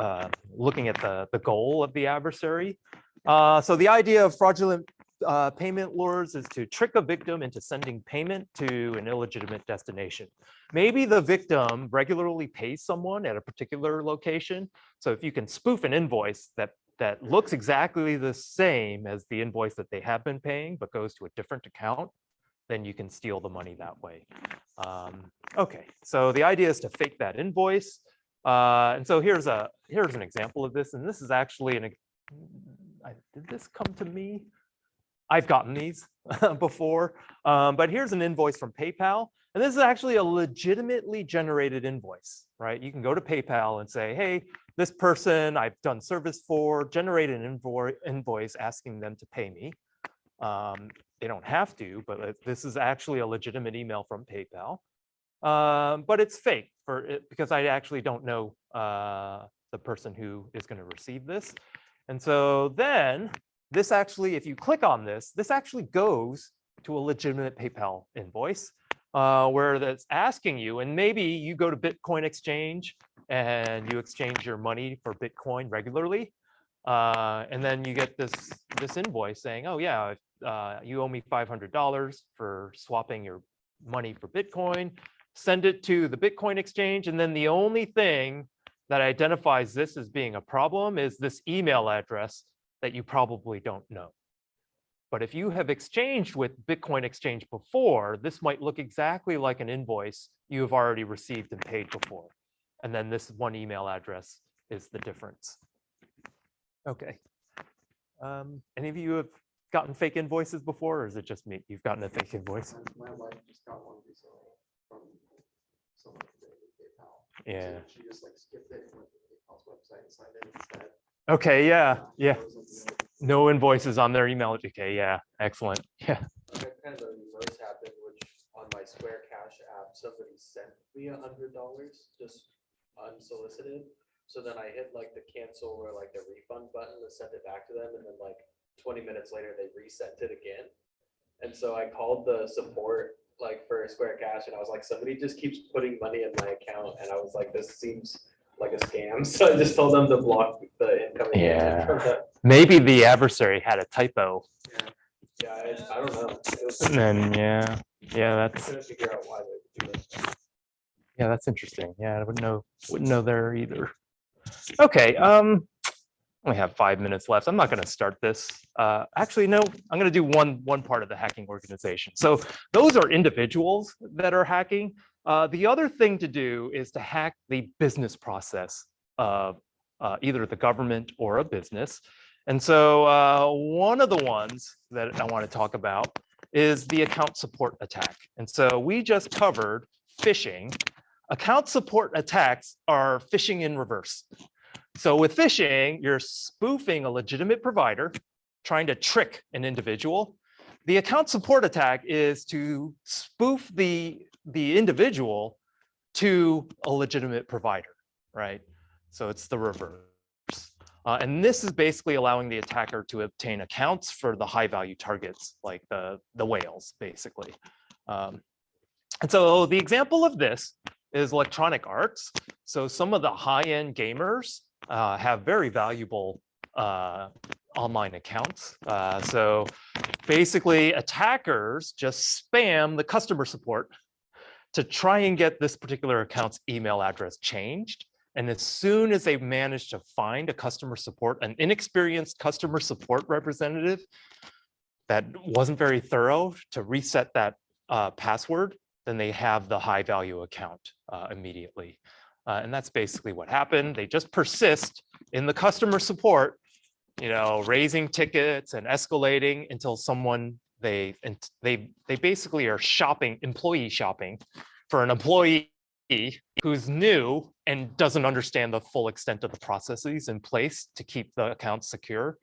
looking at the goal of the adversary. So the idea of fraudulent payment lures is to trick a victim into sending payment to an illegitimate destination. Maybe the victim regularly pays someone at a particular location. So if you can spoof an invoice that looks exactly the same as the invoice that they have been paying, but goes to a different account, then you can steal the money that way. Okay, so the idea is to fake that invoice. And so here's an example of this, and this is actually did this come to me? I've gotten these before, but here's an invoice from PayPal. And this is actually a legitimately generated invoice, right? You can go to PayPal and say, hey, this person I've done service for, generate an invoice asking them to pay me. They don't have to, but this is actually a legitimate email from PayPal. But it's fake because I actually don't know the person who is going to receive this. And so then this actually, if you click on this, this actually goes to a legitimate PayPal invoice where that's asking you, and maybe you go to Bitcoin exchange and you exchange your money for Bitcoin regularly. And then you get this invoice saying, oh yeah, you owe me $500 for swapping your money for Bitcoin. Send it to the Bitcoin exchange. And then the only thing that identifies this as being a problem is this email address that you probably don't know. But if you have exchanged with Bitcoin exchange before, this might look exactly like an invoice you have already received and paid before. And then this one email address is the difference. Okay. Any of you have gotten fake invoices before, or is it just me? You've gotten a fake invoice? My wife just got one recently from someone with PayPal. Yeah. So she just like skipped it and went to PayPal's website and signed in instead. Okay, yeah, yeah. It was like, No invoices on their email. Okay, yeah, excellent. Yeah. I had kind of a reverse happened, which on my Square Cash app, somebody sent me $100 just unsolicited. So then I hit like the cancel or like the refund button to send it back to them, and then like 20 minutes later they resent it again. And so I called the support like for Square Cash, and I was like, somebody just keeps putting money in my account, and I was like, this seems like a scam. So I just told them to block the incoming payment from that. Maybe the adversary had a typo. Yeah, I don't know. It was, And then yeah, I that's couldn't figure out why they would do that. yeah, that's interesting. Yeah, I wouldn't know there either. Okay, we have 5 minutes left. I'm not going to start this. Actually, no, I'm going to do one part of the hacking organization. So those are individuals that are hacking. The other thing to do is to hack the business process of either the government or a business. And so one of the ones that I want to talk about is the account support attack. And so we just covered phishing. Account support attacks are phishing in reverse. So with phishing, you're spoofing a legitimate provider, trying to trick an individual. The account support attack is to spoof the individual to a legitimate provider, right? So it's the reverse. And this is basically allowing the attacker to obtain accounts for the high value targets, like the whales, basically. And so the example of this is Electronic Arts. So some of the high-end gamers have very valuable online accounts. So basically attackers just spam the customer support to try and get this particular account's email address changed. And as soon as they manage to find a customer support, an inexperienced customer support representative that wasn't very thorough to reset that password, then they have the high value account immediately. And that's basically what happened. They just persist in the customer support, raising tickets and escalating until someone, they basically are employee shopping for an employee who's new and doesn't understand the full extent of the processes in place to keep the account secure.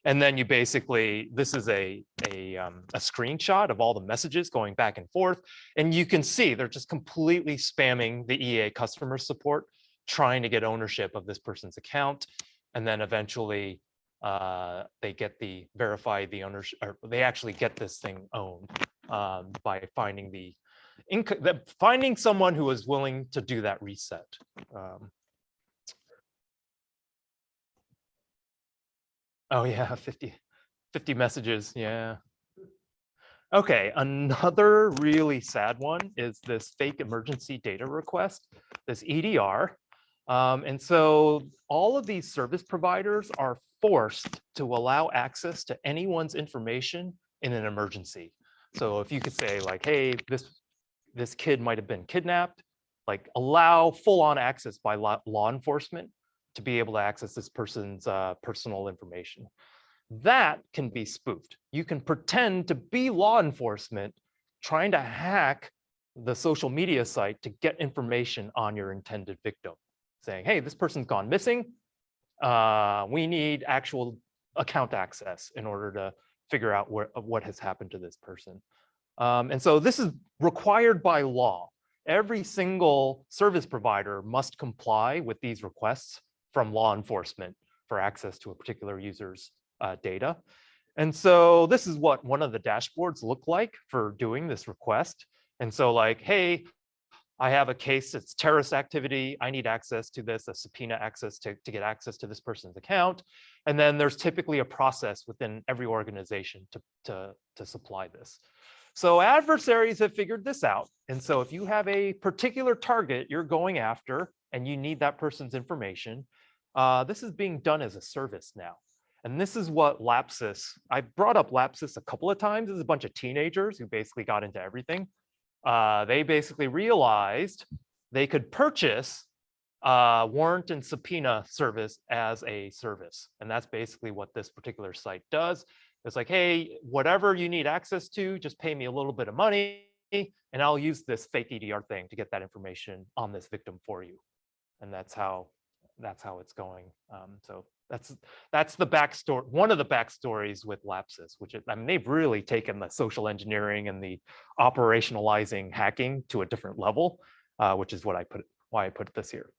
And then you basically, this is a screenshot of all the messages going back and forth. And you can see they're just completely spamming the EA customer support, trying to get ownership of this person's account. And then eventually they get verify the ownership, or they actually get this thing owned by finding someone who is willing to do that reset. Oh yeah, 50 messages, yeah. Okay, another really sad one is this fake emergency data request, this EDR. And so all of these service providers are forced to allow access to anyone's information in an emergency. So if you could say like, hey, this kid might have been kidnapped, like allow full-on access by law enforcement to be able to access this person's personal information. That can be spoofed. You can pretend to be law enforcement trying to hack the social media site to get information on your intended victim, saying, hey, this person's gone missing. We need actual account access in order to figure out what has happened to this person. And so this is required by law. Every single service provider must comply with these requests from law enforcement for access to a particular user's data. And so this is what one of the dashboards look like for doing this request. And so like, hey, I have a case that's terrorist activity. I need access to this, a subpoena access to get access to this person's account. And then there's typically a process within every organization to supply this. So adversaries have figured this out. And so if you have a particular target you're going after and you need that person's information, this is being done as a service now. And this is what Lapsus, I brought up Lapsus a couple of times. This is a bunch of teenagers who basically got into everything. They basically realized they could purchase warrant and subpoena service as a service. And that's basically what this particular site does. It's like, hey, whatever you need access to, just pay me a little bit of money and I'll use this fake EDR thing to get that information on this victim for you. And that's how it's going. So that's the backstory, one of the backstories with Lapsus, which is, I mean, they've really taken the social engineering and the operationalizing hacking to a different level, which is why I put this here.